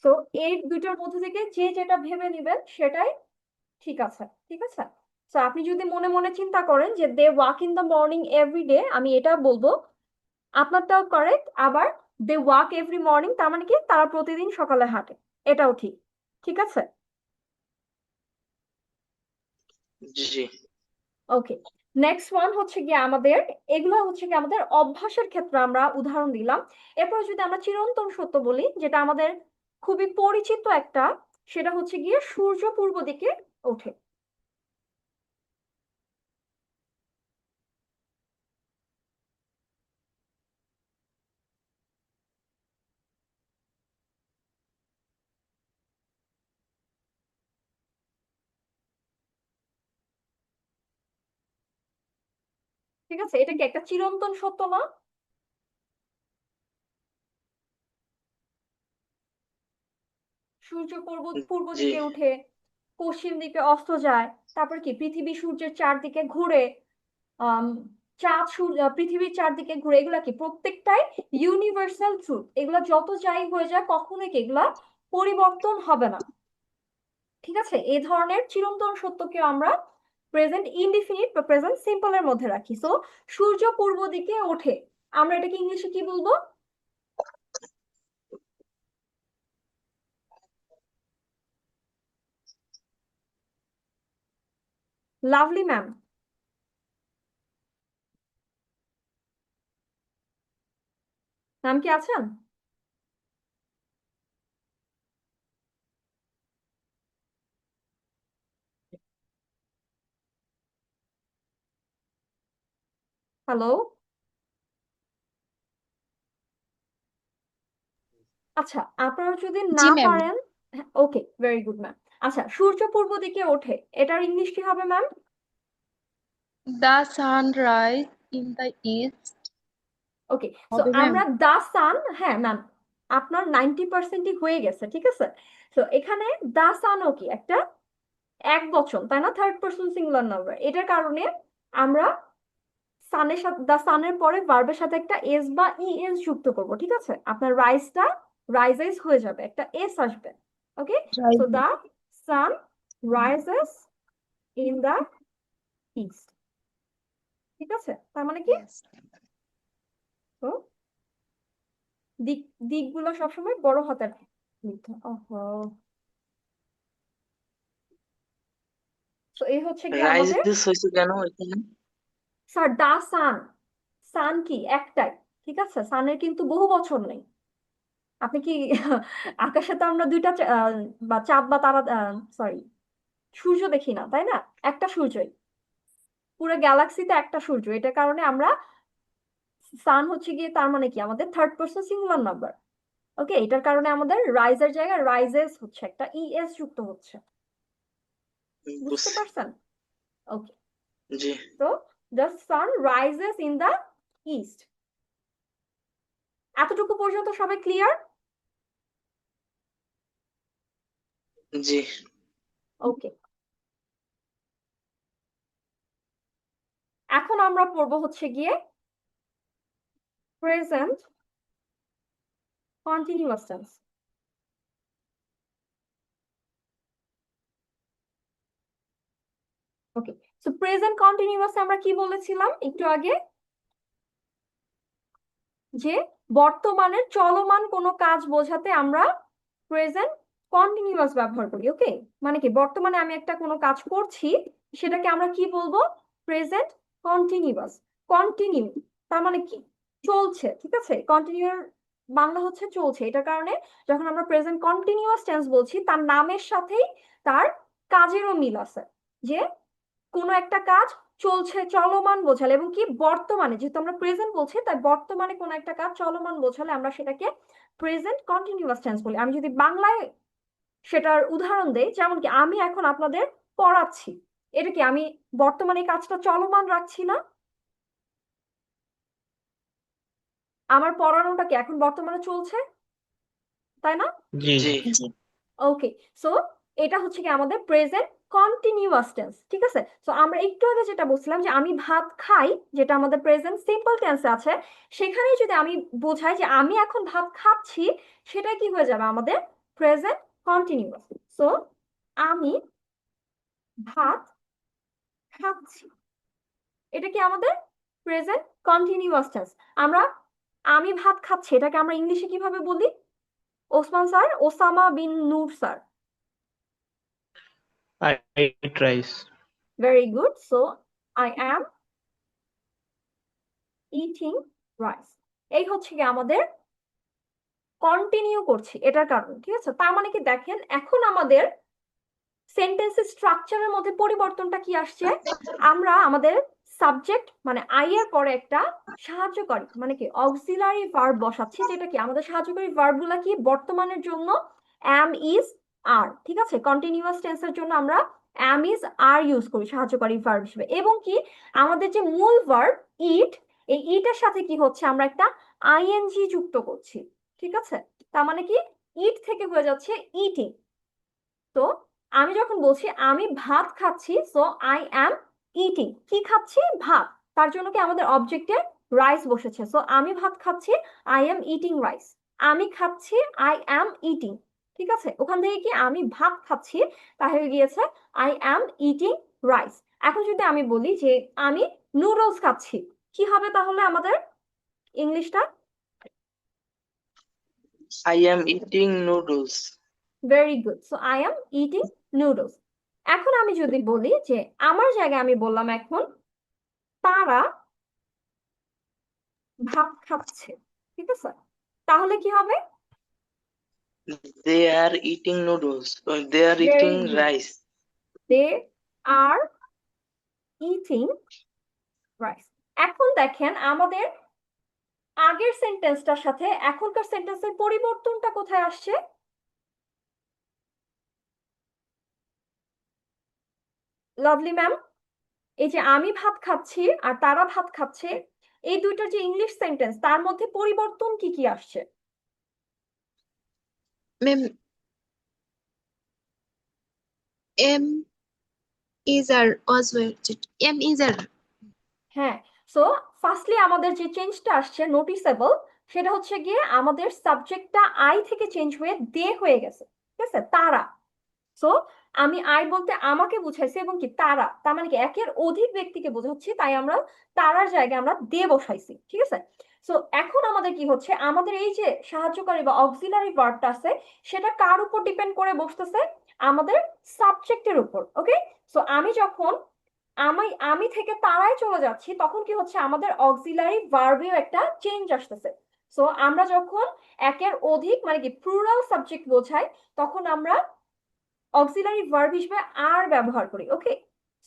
so এই দুটোর মধ্যে থেকে যে যেটা ভেবে নেবেন সেটাই ঠিক আছে, ঠিক আছে। তো আপনি যদি মনে মনে চিন্তা করেন যে they walk in the morning every day, আমি এটা বলবো, আপনারটাও কারেক্ট। আবার দে ওয়াক এভরি মর্নিং, তার মানে কি তারা প্রতিদিন সকালে হাঁটে, এটাও ঠিক, ঠিক আছে। জি। ওকে, নেক্সট ওয়ান হচ্ছে গিয়ে আমাদের, এগুলো হচ্ছে গিয়ে আমাদের অভ্যাসের ক্ষেত্রে আমরা উদাহরণ দিলাম। এরপর যদি আমরা চিরন্তন সত্য বলি, যেটা আমাদের খুবই পরিচিত একটা, সেটা হচ্ছে গিয়ে সূর্য পূর্ব দিকে ওঠে। ঠিক আছে, এটা কি একটা চিরন্তন সত্য না? সূর্য পূর্ব পূর্ব জি। দিকে উঠে পশ্চিম দিকে অস্ত যায়, তারপর কি পৃথিবী সূর্যের চারদিকে ঘুরে, আম, চাঁদ সূর্য পৃথিবীর চারদিকে ঘুরে, এগুলা কি প্রত্যেকটাই ইউনিভার্সাল ট্রুথ, এগুলা যত যাই হয়ে যায় কখনোই কি এগুলা পরিবর্তন হবে না, ঠিক আছে। এই ধরনের চিরন্তন সত্যকে আমরা প্রেজেন্ট ইনডিফিনিট বা প্রেজেন্ট সিম্পলের মধ্যে রাখি। সো সূর্য পূর্ব দিকে ওঠে, আমরা এটাকে ইংলিশে কি বলবো? লাভলি ম্যাম, নাম কি আছেন? হ্যালো। আচ্ছা, আপনারা যদি জি না ম্যাম, পারেন, ওকে, ভেরি গুড ম্যাম। আচ্ছা, সূর্য পূর্ব দিকে ওঠে, এটার ইংলিশ কি হবে ma'am? The sunrise in the east okay, so হবে ম্যাম। আমরা দা সান, হ্যাঁ ম্যাম, আপনার 90%ই হয়ে গেছে, ঠিক আছে। তো এখানে দা সানও কি একটা এক বচন, তাই না? থার্ড পারসন সিঙ্গুলার নাম্বার, এটার কারণে আমরা সানের সাথে, দা সানের পরে ভার্বের সাথে একটা এস বা ইএস যুক্ত করব, ঠিক আছে। আপনার রাইজটা রাইজেস হয়ে যাবে, একটা এস আসবে। Okay, so the sun rises in the east, ঠিক আছে। তার মানে কি, তো দিক, দিকগুলো সবসময় বড় হাতের লিখতে হয়। ওহো, তো এই হচ্ছে কি আমাদের, রাইজেস হয়েছে কেন এখানে? স্যার দা সান, সান কি একটাই, ঠিক আছে, সানের কিন্তু বহু বছর নেই। আপনি কি আকাশে তো আমরা দুইটা বা চাঁদ বা তারা, সরি, সূর্য দেখি না, তাই না? একটা সূর্যই, পুরো গ্যালাক্সিতে একটা সূর্য, এটার কারণে আমরা, সান হচ্ছে গিয়ে তার মানে কি আমাদের থার্ড পারসন সিঙ্গুলার নাম্বার। ওকে, এটার কারণে আমাদের রাইজের জায়গায় রাইজেস হচ্ছে, একটা ইএস যুক্ত হচ্ছে, বুঝতে বুঝছি। পারছেন? ওকে, জি তো the sun rises in the east, এতটুকু পর্যন্ত সবাই ক্লিয়ার? জি। ওকে, এখন আমরা পড়বো হচ্ছে গিয়ে প্রেজেন্ট কন্টিনিউয়াস টেন্স। ওকে, সো প্রেজেন্ট কন্টিনিউয়াস আমরা কি বলেছিলাম একটু আগে, যে বর্তমানের চলমান কোনো কাজ বোঝাতে আমরা প্রেজেন্ট কন্টিনিউয়াস ব্যবহার করি। ওকে, মানে কি বর্তমানে আমি একটা কোনো কাজ করছি, সেটাকে আমরা কি বলবো? Present continuous. কন্টিনিউ তার মানে কি চলছে, ঠিক আছে। কন্টিনিউর বাংলা হচ্ছে চলছে, এটার কারণে যখন আমরা প্রেজেন্ট কন্টিনিউয়াস টেন্স বলছি, তার নামের সাথেই তার কাজেরও মিল আছে, যে কোনো একটা কাজ চলছে, চলমান বোঝালে, এবং কি বর্তমানে, যেহেতু আমরা প্রেজেন্ট বলছি, তাই বর্তমানে কোনো একটা কাজ চলমান বোঝালে আমরা সেটাকে প্রেজেন্ট কন্টিনিউয়াস টেন্স বলি। আমি যদি বাংলায় সেটার উদাহরণ দেই, যেমন কি আমি এখন আপনাদের পড়াচ্ছি, এটা কি আমি বর্তমানে এই কাজটা চলমান রাখছি না? আমার পড়ানোটা কি এখন বর্তমানে চলছে, তাই না? জি জি জি ওকে, সো এটা হচ্ছে কি আমাদের প্রেজেন্ট কন্টিনিউয়াস টেন্স, ঠিক আছে। সো আমরা একটু আগে যেটা বলছিলাম যে আমি ভাত খাই, যেটা আমাদের প্রেজেন্ট সিম্পল টেন্সে আছে, সেখানে যদি আমি বোঝাই যে আমি এখন ভাত খাচ্ছি, সেটা কি হয়ে যাবে আমাদের প্রেজেন্ট কন্টিনিউয়াস। সো আমি ভাত খাচ্ছি, এটা কি আমাদের প্রেজেন্ট কন্টিনিউয়াস টেন্স। আমরা আমি ভাত খাচ্ছি, এটাকে আমরা ইংলিশে কিভাবে বলি? Osman sir, Osama bin Noor sir. I eat rice. Very good, so I am eating rice, এই হচ্ছে কি আমাদের কন্টিনিউ করছি, এটার কারণে, ঠিক আছে। তার মানে কি দেখেন, এখন আমাদের সেন্টেন্সের স্ট্রাকচারের মধ্যে পরিবর্তনটা কি আসছে? আমরা আমাদের সাবজেক্ট মানে আই এর পরে একটা সাহায্যকারী মানে কি অক্সিলারি ভার্ব বসাচ্ছি, যেটা কি আমাদের সাহায্যকারী ভার্বগুলো কি বর্তমানের জন্য অ্যাম, ইজ, আর, ঠিক আছে। কন্টিনিউয়াস টেন্সের জন্য আমরা অ্যাম, ইজ, আর ইউজ করি সাহায্যকারী ভার্ব হিসেবে, এবং কি আমাদের যে মূল ভার্ব ইট, এই ইটের সাথে কি হচ্ছে, আমরা একটা আইএনজি যুক্ত করছি, ঠিক আছে। তার মানে কি ইট থেকে হয়ে যাচ্ছে ইটিং। তো আমি যখন বলছি আমি ভাত খাচ্ছি, সো আই অ্যাম ইটিং, কি খাচ্ছি? ভাত। তার জন্য কি আমাদের অবজেক্টে রাইস বসেছে, সো আমি ভাত খাচ্ছি, আই অ্যাম ইটিং রাইস। আমি খাচ্ছি, আই অ্যাম ইটিং, ঠিক আছে। ওখান থেকে কি আমি ভাত খাচ্ছি, তাহলে গিয়েছে আই অ্যাম ইটিং রাইস। এখন যদি আমি বলি যে আমি নুডলস খাচ্ছি, কি হবে তাহলে আমাদের ইংলিশটা? I am eating noodles. Very good, so I am eating noodles. এখন আমি যদি বলি যে আমার জায়গায় আমি বললাম এখন তারা ভাত খাচ্ছে, ঠিক আছে, তাহলে কি হবে? They are eating noodles. They are very eating good, rice. They are eating rice. এখন দেখেন আমাদের আগের সেন্টেন্সটার সাথে এখনকার সেন্টেন্সের পরিবর্তনটা কোথায় আসছে? লাভলি ম্যাম, এই যে আমি ভাত খাচ্ছি আর তারা ভাত খাচ্ছে, এই দুইটার যে ইংলিশ সেন্টেন্স তার মধ্যে পরিবর্তন কি কি আসছে? Ma'am, am is are am is are হ্যাঁ, সো ফার্স্টলি আমাদের যে চেঞ্জটা আসছে নোটিসেবল, সেটা হচ্ছে গিয়ে আমাদের সাবজেক্টটা আই থেকে চেঞ্জ হয়ে দে হয়ে গেছে, ঠিক আছে, তারা। সো আমি আই বলতে আমাকে বুঝাইছি এবং কি তারা, তার মানে কি একের অধিক ব্যক্তিকে বোঝাচ্ছি, তাই আমরা তারার জায়গায় আমরা দে বসাইছি, ঠিক আছে। সো এখন আমাদের কি হচ্ছে, আমাদের এই যে সাহায্যকারী বা অক্সিলারি ভার্বটা আছে, সেটা কার উপর ডিপেন্ড করে বসতেছে? আমাদের সাবজেক্টের উপর। ওকে, সো আমি যখন আমি থেকে তারায় চলে যাচ্ছি, তখন কি হচ্ছে, আমাদের অক্সিলারি ভার্বেও একটা চেঞ্জ আসতেছে। সো আমরা যখন একের অধিক মানে কি প্লুরাল সাবজেক্ট বোঝাই, তখন আমরা অক্সিলারি ভার্ব হিসেবে আর ব্যবহার করি। ওকে,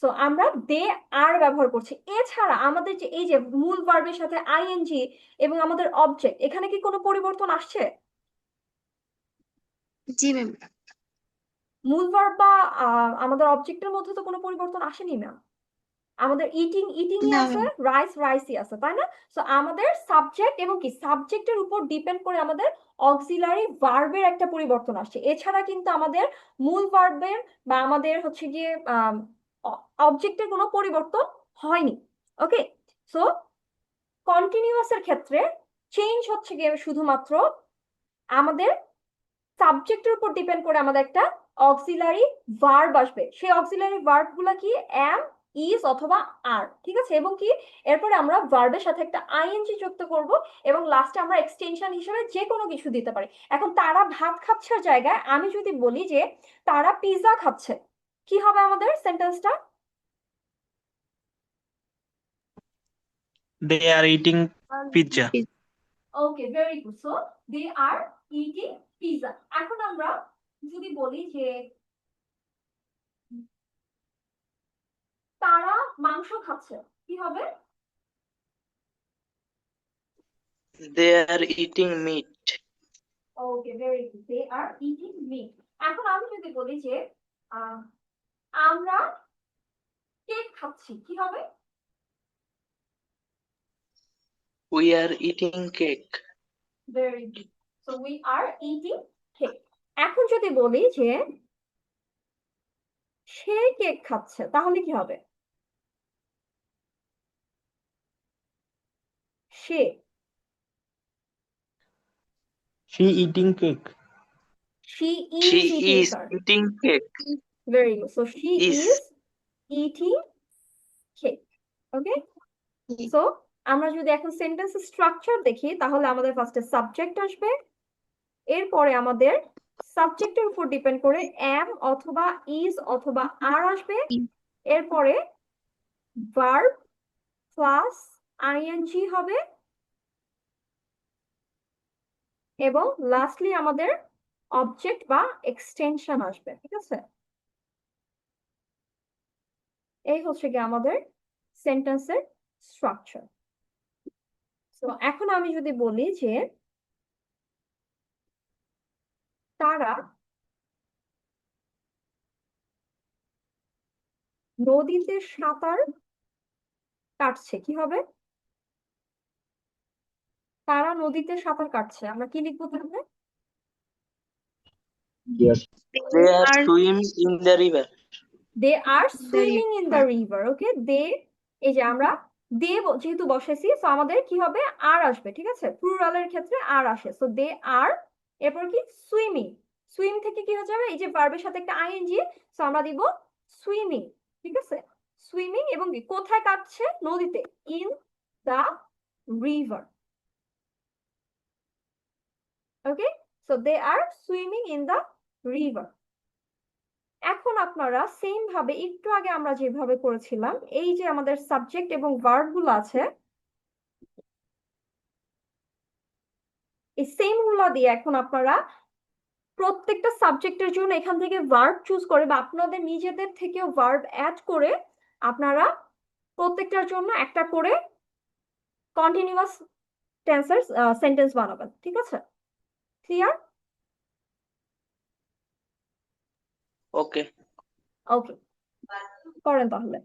সো আমরা দে আর ব্যবহার করছি। এছাড়া আমাদের যে এই যে মূল ভার্বের সাথে আইএনজি এবং আমাদের অবজেক্ট, এখানে কি কোনো পরিবর্তন আসছে? জি ম্যাম। মূল ভার্ব বা আমাদের অবজেক্টের মধ্যে তো কোনো পরিবর্তন আসেনি না। আমাদের ইটিং ইটিংই না আছে, ম্যাম। রাইস রাইসই আছে, তাই না? সো আমাদের সাবজেক্ট এবং কি সাবজেক্টের উপর ডিপেন্ড করে আমাদের অক্সিলারি ভার্বের একটা পরিবর্তন আসছে। এছাড়া কিন্তু আমাদের মূল ভার্বের বা আমাদের হচ্ছে গিয়ে অবজেক্টের কোনো পরিবর্তন হয়নি। ওকে, সো কন্টিনিউয়াসের ক্ষেত্রে চেঞ্জ হচ্ছে গিয়ে শুধুমাত্র আমাদের সাবজেক্টের উপর ডিপেন্ড করে আমাদের একটা অক্সিলারি ভার্ব আসবে। সেই অক্সিলারি ভার্ব গুলা কি এম, ইজ অথবা আর, ঠিক আছে। এবং কি এরপরে আমরা ভার্বের সাথে একটা আইএনজি যুক্ত করব এবং লাস্টে আমরা এক্সটেনশন হিসেবে যে কোনো কিছু দিতে পারি। এখন তারা ভাত খাচ্ছে জায়গায় আমি যদি বলি যে তারা পিৎজা খাচ্ছে, কি হবে আমাদের সেন্টেন্সটা? They are eating pizza. Okay, very good. So they are eating pizza. এখন আমরা যদি বলি যে তারা মাংস খাচ্ছে, কি হবে? They are eating meat. Okay, very good, they are eating meat. এখন আমি যদি বলি যে আহ, আমরা কেক খাচ্ছি, কি হবে? We are eating cake. Very good, so we are eating cake. এখন যদি বলি যে সে কেক খাচ্ছে, তাহলে কি হবে? সে, She eating cake. she She is eating, is sorry, eating cake. very good, so she Is. is eating cake. Okay, so আমরা যদি এখন সেন্টেন্স স্ট্রাকচার দেখি, তাহলে আমাদের ফার্স্টে সাবজেক্ট আসবে, এরপরে আমাদের সাবজেক্টের উপর ডিপেন্ড করে এম অথবা ইজ অথবা আর আসবে, এরপরে ভার্ব প্লাস আইএনজি হবে, এবং লাস্টলি আমাদের অবজেক্ট বা এক্সটেনশন আসবে, ঠিক আছে। এই হচ্ছে কি আমাদের সেন্টেন্সের স্ট্রাকচার। তো এখন আমি যদি বলি যে তারা নদীতে সাঁতার কাটছে, কি হবে? তারা নদীতে সাঁতার কাটছে, আমরা কি লিখবো তাহলে? Yes. They are swimming in the river. They are swimming in the river. Okay, they, এই যে আমরা দে যেহেতু বসাইছি, সো আমাদের কি হবে, আর আসবে, ঠিক আছে, প্লুরালের ক্ষেত্রে আর আসে। সো দে আর, এরপর কি সুইমিং, সুইম থেকে কি হয়ে যাবে, এই যে ভার্বের সাথে একটা আইএনজি, সো আমরা দিব সুইমিং, ঠিক আছে, সুইমিং। এবং কি কোথায় কাটছে, নদীতে, in the river. Okay, so they are swimming in the river. এখন আপনারা সেম ভাবে একটু আগে আমরা যেভাবে করেছিলাম, এই যে আমাদের সাবজেক্ট এবং ভার্ব গুলো আছে, এই সেম গুলো দিয়ে এখন আপনারা প্রত্যেকটা সাবজেক্টের জন্য এখান থেকে ভার্ব চুজ করে বা আপনাদের নিজেদের থেকেও ভার্ব অ্যাড করে আপনারা প্রত্যেকটার জন্য একটা করে কন্টিনিউয়াস টেন্সের সেন্টেন্স বানাবেন, ঠিক আছে? ক্লিয়ার? ওকে। ওকে, করেন তাহলে।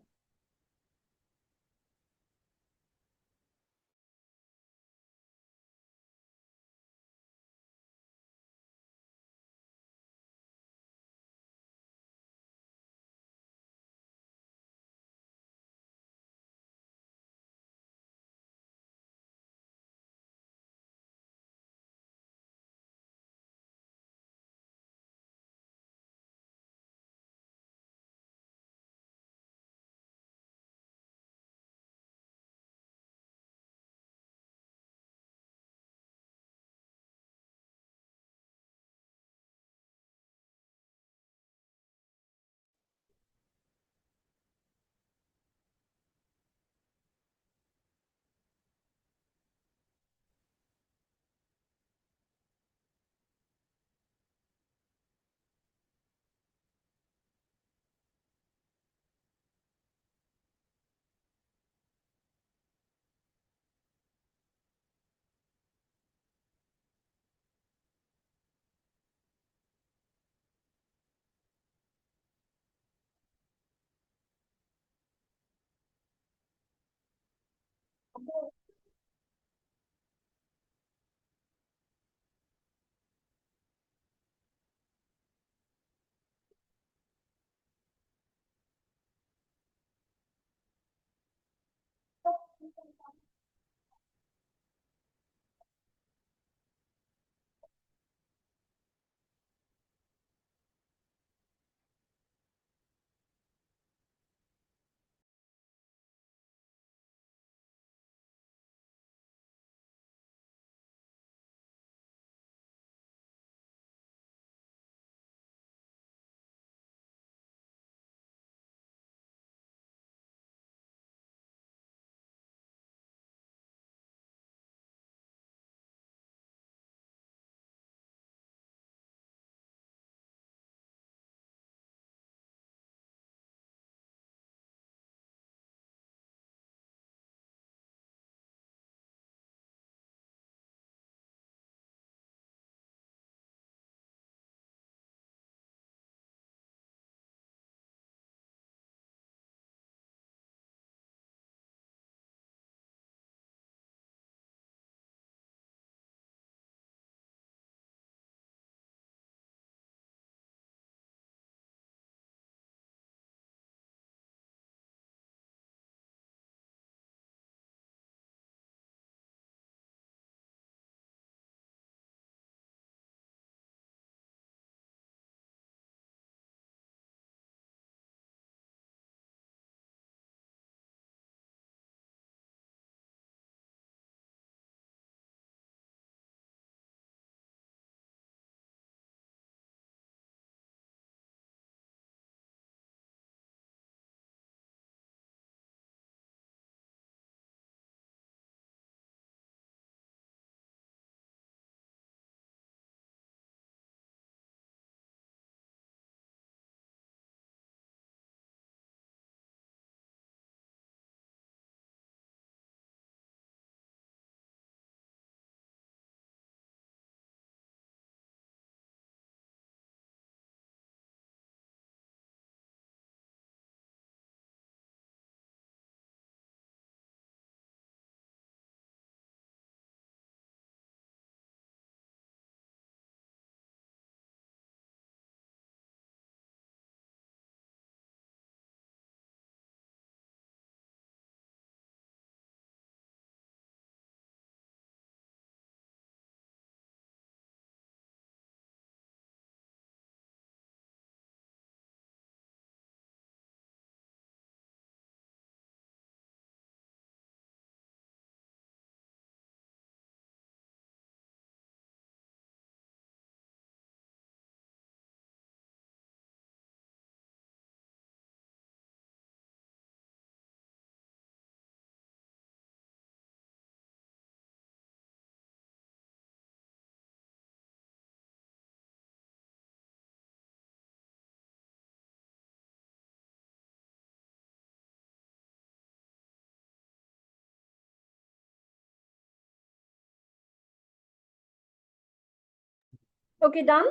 ওকে, ডান।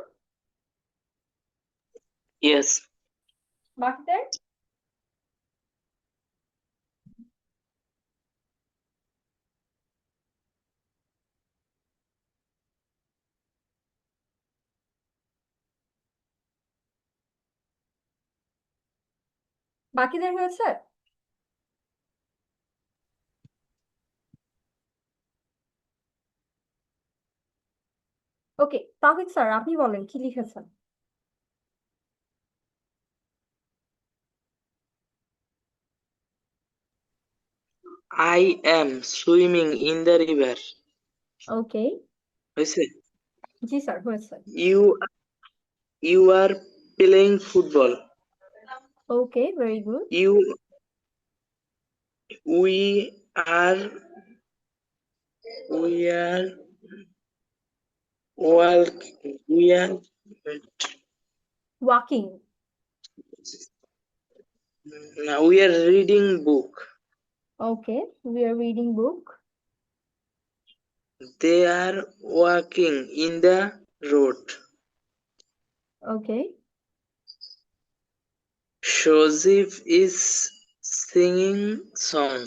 Yes. বাকিদের? বাকিদের হয়েছে? ওকে, তাহিদ স্যার আপনি বলেন কি লিখেছেন? I am swimming in the river. ওকে, হয়েছে? জি স্যার হয়েছে। You are playing football. Okay, very good. We are we are walking. we are reading book. Okay, we are reading book. They are walking in the road. Okay, Shozif is singing song.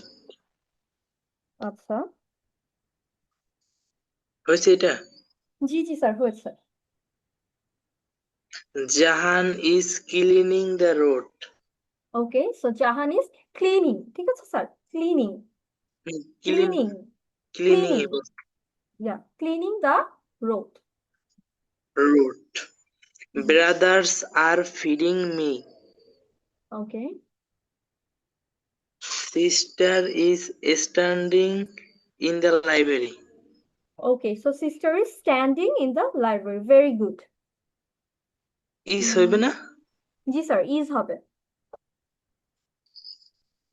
আচ্ছা, হয়েছে এটা? জি জি sir হয়েছে। Jahan is cleaning the road. Okay, so Jahan is cleaning, ঠিক আছে sir, cleaning, cleaning, Cleaning yeah, cleaning the road. road. Brothers are feeding me. Okay, Sister is standing in the library. okay, so sister is standing in the library, very good. Is হইবে না? জি sir, is হবে।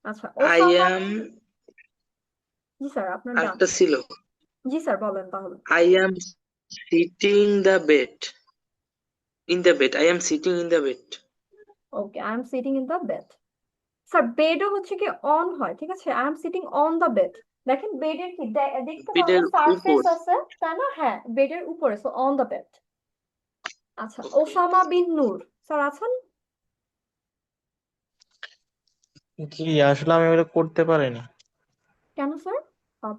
আচ্ছা, I Osama. am G sir, আপনার ডান। আরেকটা ছিল। জি sir বলেন তাহলে। I am sitting the bed. In the bed. I am sitting in the bed. Okay, I am sitting in the bed. Sir বেডও হচ্ছে কি অন হয়, ঠিক আছে, I am sitting on the bed. দেখেন বেডের কি দেখতে পারলে বেডের সারফেস উপর। আছে তাই না? হ্যাঁ, বেডের উপরে, সো অন দ্য বেড। আচ্ছা, ওসামা বিন নূর স্যার আছেন? জি আসলে আমি ওটা করতে পারিনি। কেন স্যার,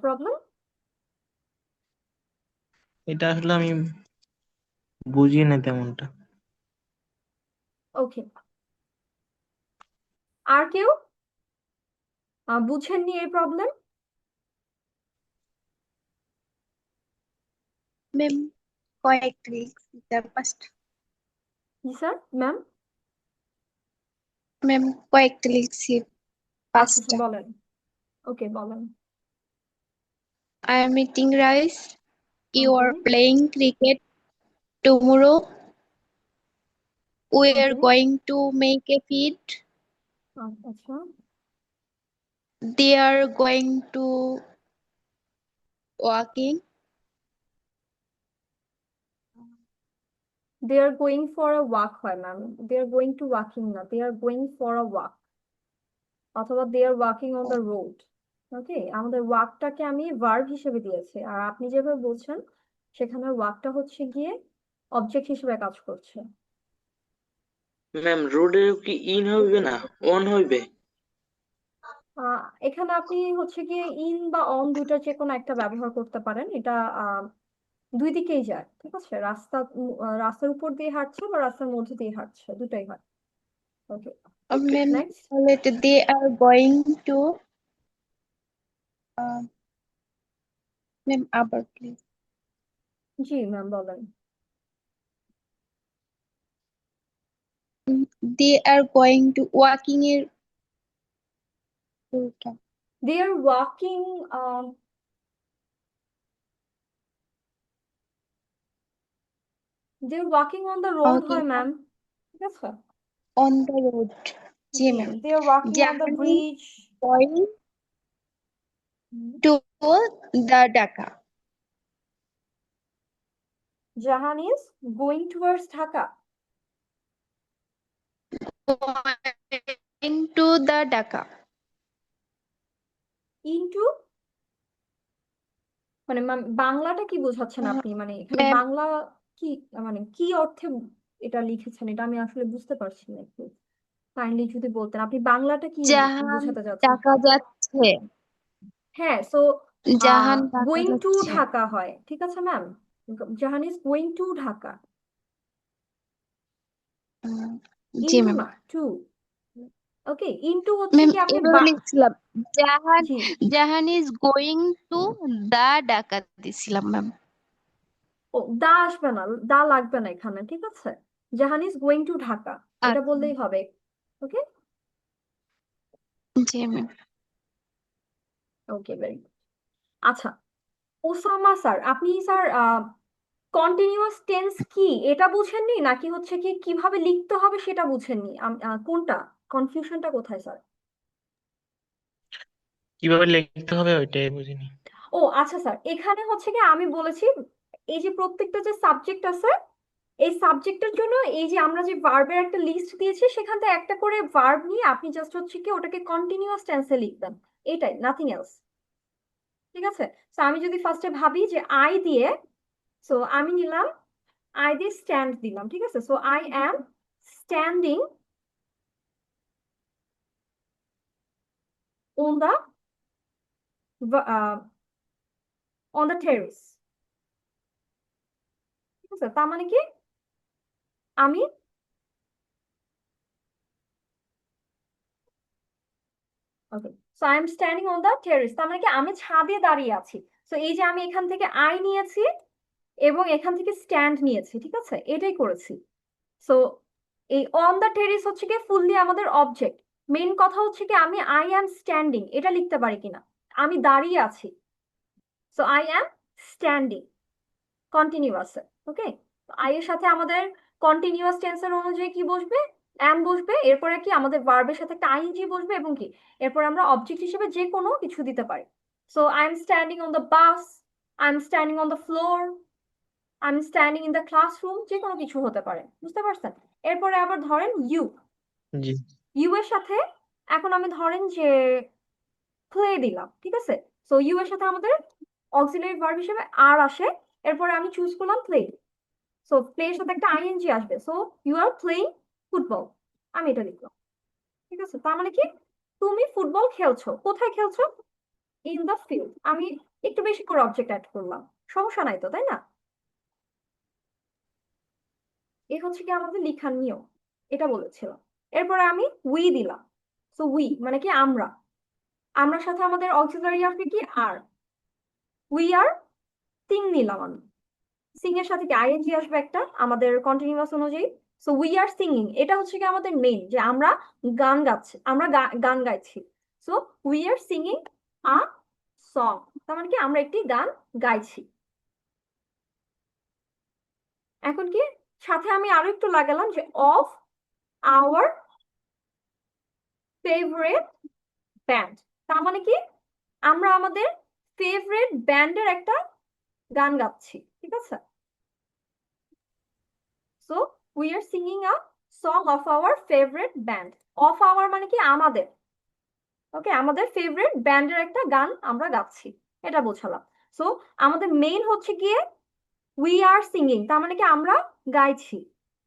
প্রবলেম? এটা আসলে আমি বুঝি না তেমনটা। ওকে, আর কেউ বুঝেননি এই প্রবলেম? ম্যাম কয়েকটা লিখছি ফার্স্ট। জি স্যার, ম্যাম। ম্যাম কয়েকটা লিখছি আচ্ছা আচ্ছা, পাঁচটা। বলেন। ওকে, বলেন। I am eating rice. You are okay, playing cricket tomorrow. We are okay, going to make a feed. আচ্ছা, They are going to walking. they are going for a walk হয় ma'am, they are going to walking না, they are going for a walk অথবা they are walking on the road। ওকে, আমাদের ওয়াকটাকে আমি verb হিসেবে দিয়েছি, আর আপনি যেভাবে বলছেন সেখানে ওয়াকটা হচ্ছে গিয়ে অবজেক্ট হিসেবে কাজ করছে। ম্যাম রোডের কি ইন হইবে না অন হইবে? এখানে আপনি হচ্ছে গিয়ে ইন বা অন দুইটার যে কোনো একটা ব্যবহার করতে পারেন, এটা দুই দিকেই যায়, ঠিক আছে, রাস্তার উপর দিয়ে হাঁটছে বা রাস্তার মধ্যে দিয়ে হাঁটছে, দুটাই হয়। ওকে, Ma'am, next. they are going to. Ma'am, আবার please. জি ম্যাম বলেন। They are going to walking এর পুরোটা। they are walking they're walking on the road Walking হয় ম্যাম, ঠিক আছে। on the road. G G, ma'am. they are walking on the Jahan is bridge। going to the Dhaka. Jahan is going towards Dhaka। Going to the Dhaka. into মানে বাংলাটা কি বোঝাচ্ছেন আপনি, মানে এখানে Ma'am, বাংলা কি মানে কি অর্থে এটা লিখেছেন এটা আমি আসলে বুঝতে পারছি না, একটু কাইন্ডলি যদি বলতেন আপনি বাংলাটা কি জাহান বোঝাতে চাচ্ছেন। ঢাকা যাচ্ছে। হ্যাঁ, so Jahan Dhaka going to যাচ্ছে। ঢাকা হয়, ঠিক আছে ma'am. Jahan is going to Dhaka, জি ইনটু ম্যাম। না টু। ওকে, ইনটু হচ্ছে ম্যাম কি আপনি এভাবে লিখছিলাম, জাহান জি Jahan is going to the Dhaka দিছিলাম ম্যাম। ও দা আসবে না, দা লাগবে না এখানে, ঠিক আছে। জাহান ইজ গোয়িং টু ঢাকা এটা আচ্ছা বললেই হবে। ওকে, জি ম্যাম। ওকে, ভেরি গুড। আচ্ছা, ওসামা স্যার, আপনি স্যার কন্টিনিউয়াস টেন্স কি এটা বুঝেননি, নাকি হচ্ছে কি কিভাবে লিখতে হবে সেটা বুঝেননি? কোনটা কনফিউশনটা কোথায় স্যার? কিভাবে লিখতে হবে ওইটাই বুঝিনি। ও আচ্ছা স্যার, এখানে হচ্ছে কি আমি বলেছি এই যে প্রত্যেকটা যে সাবজেক্ট আছে এই সাবজেক্টের জন্য এই যে আমরা যে ভার্বের একটা লিস্ট দিয়েছি সেখান থেকে একটা করে ভার্ব নিয়ে আপনি জাস্ট হচ্ছে কি ওটাকে কন্টিনিউয়াস টেন্সে লিখবেন, এটাই, নাথিং এলস। ঠিক আছে, তো আমি যদি ফার্স্টে ভাবি যে আই দিয়ে, সো আমি নিলাম আই দিয়ে স্ট্যান্ড দিলাম, ঠিক আছে। So I am standing on the on the terrace, ঠিক আছে। তার মানে কি আমি okay, so I am standing on the terrace, তার মানে কি আমি ছাদে দাঁড়িয়ে আছি। সো এই যে আমি এখান থেকে আই নিয়েছি এবং এখান থেকে স্ট্যান্ড নিয়েছি, ঠিক আছে, এটাই করেছি। সো এই অন দ্য টেরেস হচ্ছে কি ফুললি আমাদের অবজেক্ট। মেইন কথা হচ্ছে কি আমি আই অ্যাম স্ট্যান্ডিং এটা লিখতে পারি কিনা, আমি দাঁড়িয়ে আছি। So I am standing continuous. Okay, I এর সাথে আমাদের কন্টিনিউয়াস টেন্সের অনুযায়ী কি বসবে, অ্যাম বসবে, এরপরে কি আমাদের ভার্বের সাথে একটা আইএনজি বসবে এবং কি এরপর আমরা অবজেক্ট হিসেবে যে কোনো কিছু দিতে পারি। So I am standing on the bus, I am standing on the floor, I am standing in the classroom, যে কোনো কিছু হতে পারে, বুঝতে পারছেন। এরপরে আবার ধরেন ইউ, জি ইউ এর সাথে এখন আমি ধরেন যে প্লে দিলাম, ঠিক আছে। সো ইউ এর সাথে আমাদের অক্সিলারি ভার্ব হিসেবে আর আসে, এরপরে আমি চুজ করলাম প্লে। সো প্লে এর সাথে একটা আইএনজি আসবে, so you are playing football, আমি এটা লিখলাম, ঠিক আছে। তার মানে কি তুমি ফুটবল খেলছো, কোথায় খেলছো, ইন দ্য ফিল্ড। আমি একটু বেশি করে অবজেক্ট অ্যাড করলাম, সমস্যা নাই তো, তাই না? এ হচ্ছে কি আমাদের লিখার নিয়ম, এটা বলেছিলাম। এরপরে আমি উই দিলাম, সো উই মানে কি আমরা, আমরার সাথে আমাদের অক্সিলারি আসবে কি আর, উই আর সিং নিলাম আমি, সিং এর সাথে কি আইএনজি আসবে একটা আমাদের কন্টিনিউয়াস অনুযায়ী। সো উই আর সিঙ্গিং এটা হচ্ছে কি আমাদের মেইন, যে আমরা গান গাচ্ছি, আমরা গান গাইছি। So we are singing a song, তার মানে কি আমরা একটি গান গাইছি। এখন কি সাথে আমি আরো একটু লাগালাম যে অফ আওয়ার ফেভারিট ব্যান্ড, তার মানে কি আমরা আমাদের ফেভারিট ব্যান্ডের একটা গান গাচ্ছি, ঠিক আছে। So we are singing a song of our favourite band, of our মানে কি আমাদের, ওকে, আমাদের ফেভারিট ব্যান্ডের একটা গান আমরা গাচ্ছি, এটা বোঝালাম। সো আমাদের মেইন হচ্ছে গিয়ে উই আর সিঙ্গিং, তার মানে কি আমরা গাইছি,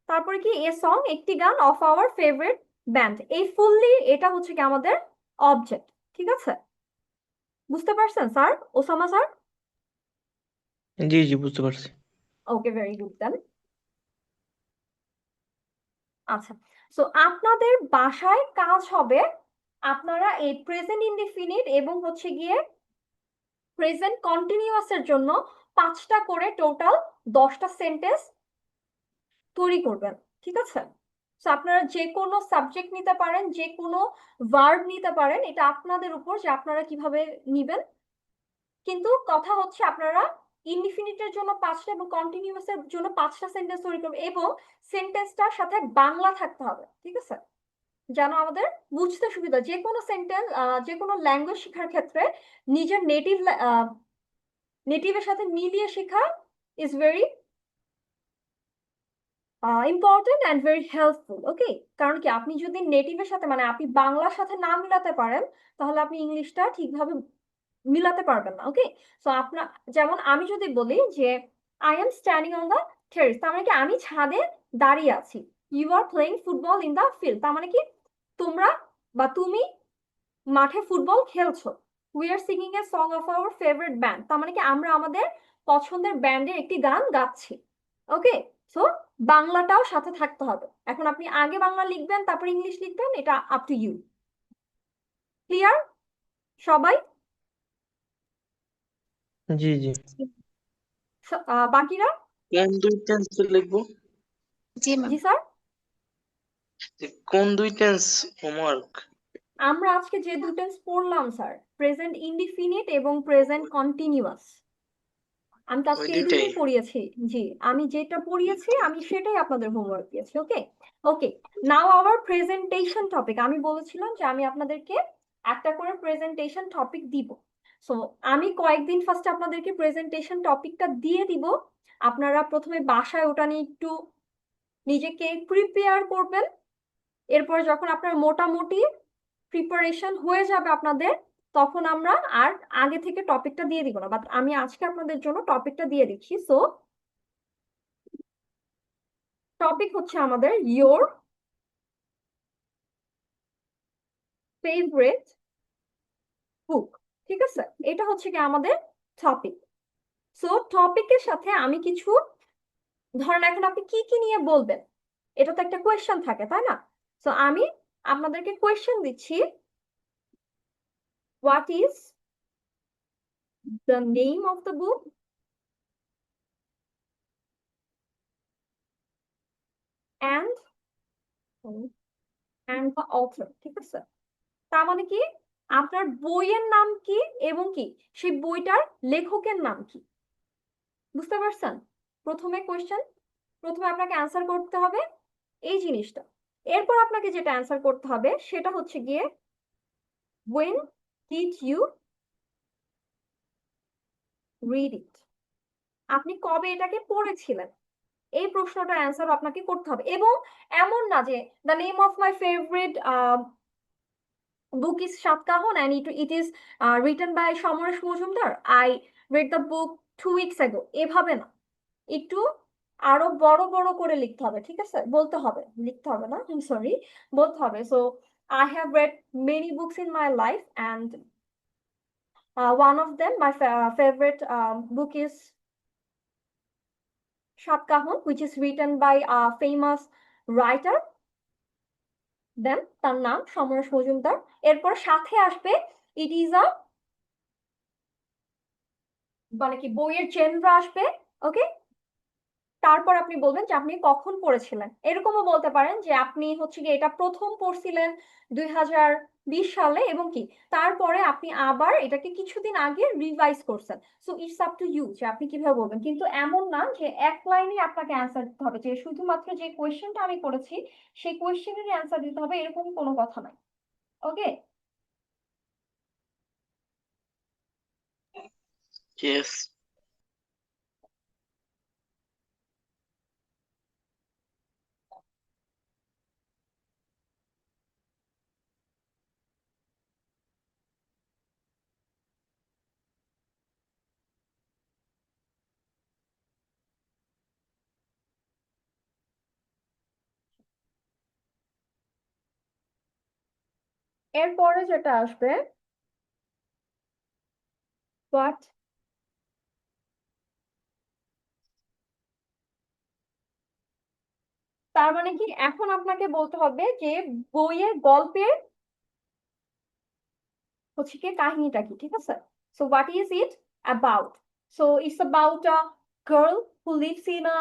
তারপরে কি এ সং একটি গান অফ আওয়ার ফেভারিট ব্যান্ড, এই ফুললি এটা হচ্ছে কি আমাদের অবজেক্ট, ঠিক আছে। বুঝতে পারছেন স্যার, ওসামা স্যার? জি জি বুঝতে পারছি। ওকে, ভেরি গুড দেন। আচ্ছা, সো আপনাদের বাসায় কাজ হবে আপনারা এই প্রেজেন্ট ইনডিফিনিট এবং হচ্ছে গিয়ে প্রেজেন্ট কন্টিনিউয়াস এর জন্য 5টা করে টোটাল 10টা সেন্টেন্স তৈরি করবেন, ঠিক আছে। তো আপনারা যে কোনো সাবজেক্ট নিতে পারেন, যে কোনো ভার্ব নিতে পারেন, এটা আপনাদের উপর যে আপনারা কিভাবে নিবেন। কিন্তু কথা হচ্ছে আপনারা ইনডিফিনিটের জন্য 5টা এবং কন্টিনিউয়াস এর জন্য 5টা সেন্টেন্স তৈরি করবেন এবং সেন্টেন্সটার সাথে বাংলা থাকতে হবে, ঠিক আছে, যেন আমাদের বুঝতে সুবিধা। যে কোনো সেন্টেন্স যে কোনো ল্যাঙ্গুয়েজ শেখার ক্ষেত্রে নিজের নেটিভের সাথে মিলিয়ে শেখা is very important and very helpful. Okay, কারণ কি আপনি যদি নেটিভের সাথে মানে আপনি বাংলার সাথে না মিলাতে পারেন তাহলে আপনি ইংলিশটা ঠিকভাবে মিলাতে পারবেন না। ওকে, সো আপনার যেমন আমি যদি বলি যে I am standing on the terrace তার মানে কি আমি ছাদে দাঁড়িয়ে আছি। You are playing football in the field তার মানে কি তোমরা বা তুমি মাঠে ফুটবল খেলছো। We are singing a song of our favourite band তার মানে কি আমরা আমাদের পছন্দের ব্যান্ডের একটি গান গাচ্ছি। ওকে, সো বাংলাটাও সাথে থাকতে হবে। এখন আপনি আগে বাংলা লিখবেন তারপর ইংলিশ লিখবেন, এটা আপ টু ইউ। ক্লিয়ার সবাই? জি জি। বাকিরা? কোন দুই টেন্স লিখবো? জি ম্যাম। জি স্যার। কোন দুই টেন্স হোমওয়ার্ক? আমরা আজকে যে দুটো টেন্স পড়লাম স্যার, প্রেজেন্ট ইনডিফিনিট এবং প্রেজেন্ট কন্টিনিউয়াস, আমি তো আজকে ওই এই দুইটাই? দুটোই পড়িয়েছি। জি, আমি যেটা পড়িয়েছি আমি সেটাই আপনাদের হোমওয়ার্ক দিয়েছি। ওকে ওকে, নাও আওয়ার প্রেজেন্টেশন টপিক। আমি বলেছিলাম যে আমি আপনাদেরকে একটা করে প্রেজেন্টেশন টপিক দিব। সো আমি কয়েকদিন ফার্স্টে আপনাদেরকে প্রেজেন্টেশন টপিকটা দিয়ে দিব। আপনারা প্রথমে বাসায় ওটা নিয়ে একটু নিজেকে প্রিপেয়ার করবেন। এরপর যখন আপনার মোটামুটি প্রিপারেশন হয়ে যাবে আপনাদের, তখন আমরা আর আগে থেকে টপিকটা দিয়ে দিব না, বাট আমি আজকে আপনাদের জন্য টপিকটা দিয়ে দিচ্ছি। সো টপিক হচ্ছে আমাদের ইয়োর ফেভারিট বুক। ঠিক আছে, এটা হচ্ছে কি আমাদের টপিক। সো টপিকের সাথে আমি কিছু, ধরেন এখন আপনি কি কি নিয়ে বলবেন, এটা তো একটা কোয়েশ্চেন থাকে তাই না? সো আমি আপনাদেরকে কোয়েশ্চেন দিচ্ছি, what is the name of the book and the author. ঠিক আছে, তার মানে কি আপনার বইয়ের নাম কি এবং কি সেই বইটার লেখকের নাম কি, বুঝতে পারছেন? প্রথমে কোয়েশ্চেন, প্রথমে আপনাকে অ্যান্সার করতে হবে এই জিনিসটা। এরপর আপনাকে যেটা অ্যান্সার করতে হবে সেটা হচ্ছে গিয়ে when did you read it, আপনি কবে এটাকে পড়েছিলেন, এই প্রশ্নটার অ্যান্সার আপনাকে করতে হবে। এবং এমন না যে the name of my favourite book is Shatkahan and it is written by Samaresh Mojumdar. I read the book 2 weeks ago. এভাবে না, একটু আরো বড় বড় করে লিখতে হবে। ঠিক আছে, বলতে হবে, লিখতে হবে না, আই এম সরি, বলতে হবে। So I have read many books in my life and one of them, my favorite book is Shatkahan, which is written by a famous writer. দেন তার নাম সমরেশ মজুমদার। এরপর সাথে আসবে ইট ইজ আ, মানে কি বইয়ের জেনরা আসবে। ওকে, তারপর আপনি বলবেন যে আপনি কখন পড়েছিলেন। এরকমও বলতে পারেন যে আপনি হচ্ছে কি এটা প্রথম পড়ছিলেন 2020 সালে এবং কি তারপরে আপনি আবার এটাকে কিছুদিন আগে রিভাইজ করছেন। So it's up to you যে আপনি কিভাবে বলবেন, কিন্তু এমন না যে এক লাইনে আপনাকে অ্যান্সার দিতে হবে যে শুধুমাত্র যে কোয়েশ্চেনটা আমি করেছি সেই কোয়েশ্চেনেরই অ্যান্সার দিতে হবে, এরকম কোনো কথা নাই। ওকে, ইয়েস। এরপরে যেটা আসবে হোয়াট, তার মানে কি এখন আপনাকে বলতে হবে যে বইয়ের গল্পের হচ্ছে কি কাহিনীটা কি। ঠিক আছে, so what is it about. So it's about a girl who lives in a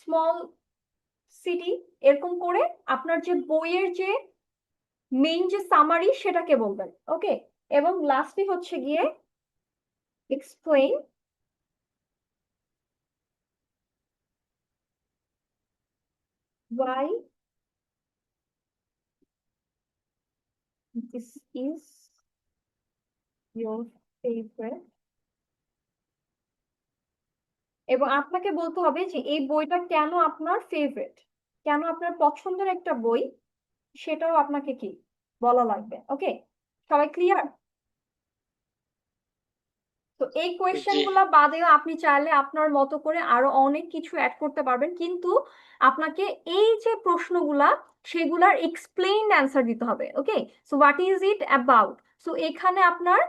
small city, এরকম করে আপনার যে বইয়ের যে মেইন যে সামারি সেটাকে বলবেন। ওকে, এবং লাস্টে হচ্ছে গিয়ে explain why this is your favorite, এবং আপনাকে বলতে হবে যে এই বইটা কেন আপনার ফেভারিট, কেন আপনার পছন্দের একটা বই, সেটাও আপনাকে কি বলা লাগবে। ওকে, সবাই ক্লিয়ার? তো এই কোয়েশ্চেন জি গুলা বাদেও আপনি চাইলে আপনার মতো করে আরো অনেক কিছু অ্যাড করতে পারবেন, কিন্তু আপনাকে এই যে প্রশ্নগুলা সেগুলার এক্সপ্লেইনড অ্যান্সার দিতে হবে। Okay, so what is it about. So এখানে আপনার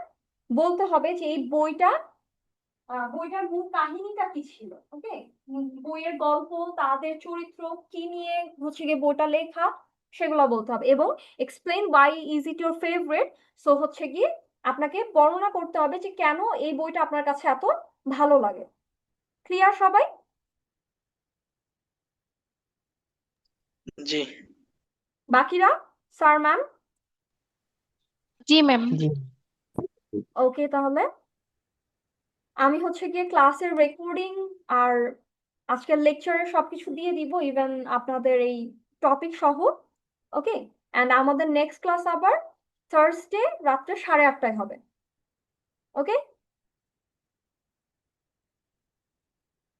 বলতে হবে যে এই বইটার মূল কাহিনীটা কি ছিল। ওকে, বইয়ের গল্প, তাদের চরিত্র, কি নিয়ে হচ্ছে গিয়ে বইটা লেখা, সেগুলো বলতে হবে, এবং explain why is it your favourite. So হচ্ছে গিয়ে আপনাকে বর্ণনা করতে হবে যে কেন এই বইটা আপনার কাছে এত ভালো লাগে। ক্লিয়ার সবাই? জি বাকিরা? Sir, ma'am? জি ম্যাম। জি ওকে, তাহলে আমি হচ্ছে গিয়ে ক্লাসের রেকর্ডিং আর আজকের লেকচারের সবকিছু দিয়ে দিব, ইভেন আপনাদের এই টপিক সহ। ওকে, অ্যান্ড আমাদের নেক্সট ক্লাস আবার থার্সডে রাত্রে 8:30টায় হবে। ওকে,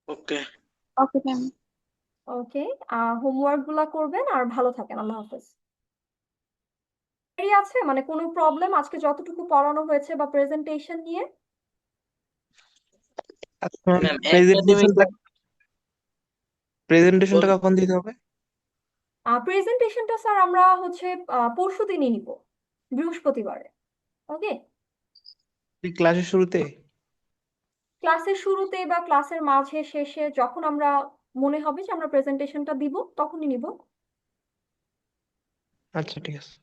ওকে ওকে ম্যাম। ওকে, হোমওয়ার্ক গুলা করবেন আর ভালো থাকেন। আল্লাহ হাফেজ। আছে মানে কোনো প্রবলেম আজকে যতটুকু পড়ানো হয়েছে বা প্রেজেন্টেশন নিয়ে? আচ্ছা, ম্যাম প্রেজেন্টেশনটা একাডেমিক প্রেজেন্টেশনটা কখন দিতে হবে? প্রেজেন্টেশনটা স্যার আমরা হচ্ছে পরশু দিনই নিব, বৃহস্পতিবারে। ওকে, ক্লাসের শুরুতে? ক্লাসের শুরুতে বা ক্লাসের মাঝে শেষে যখন আমরা মনে হবে যে আমরা প্রেজেন্টেশনটা দিব তখনই নিব। আচ্ছা, ঠিক আছে।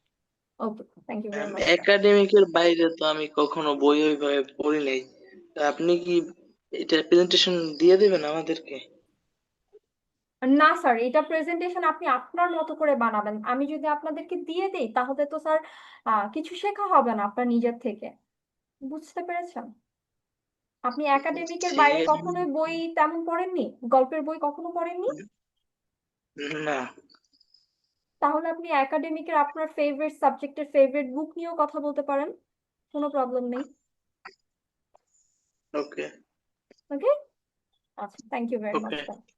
ওকে, থ্যাংক ইউ ভেরি মাচ। একাডেমিকের বাইরে তো আমি কখনো বই ওইভাবে পড়ি নাই। তা আপনি কি এটা প্রেজেন্টেশন দিয়ে দেবেন আমাদেরকে? না স্যার, এটা প্রেজেন্টেশন আপনি আপনার মতো করে বানাবেন। আমি যদি আপনাদেরকে দিয়ে দেই তাহলে তো স্যার কিছু শেখা হবে না আপনার নিজের থেকে। বুঝতে পেরেছেন? আপনি একাডেমিকের ঠিক বাইরে আছে। কখনোই বই তেমন পড়েননি? গল্পের বই কখনো পড়েননি? না তাহলে আপনি একাডেমিকের আপনার ফেভারিট সাবজেক্টের ফেভারিট বুক নিয়েও কথা বলতে পারেন, কোনো প্রবলেম নেই। ওকে ওকে, আচ্ছা, thank you very much. Okay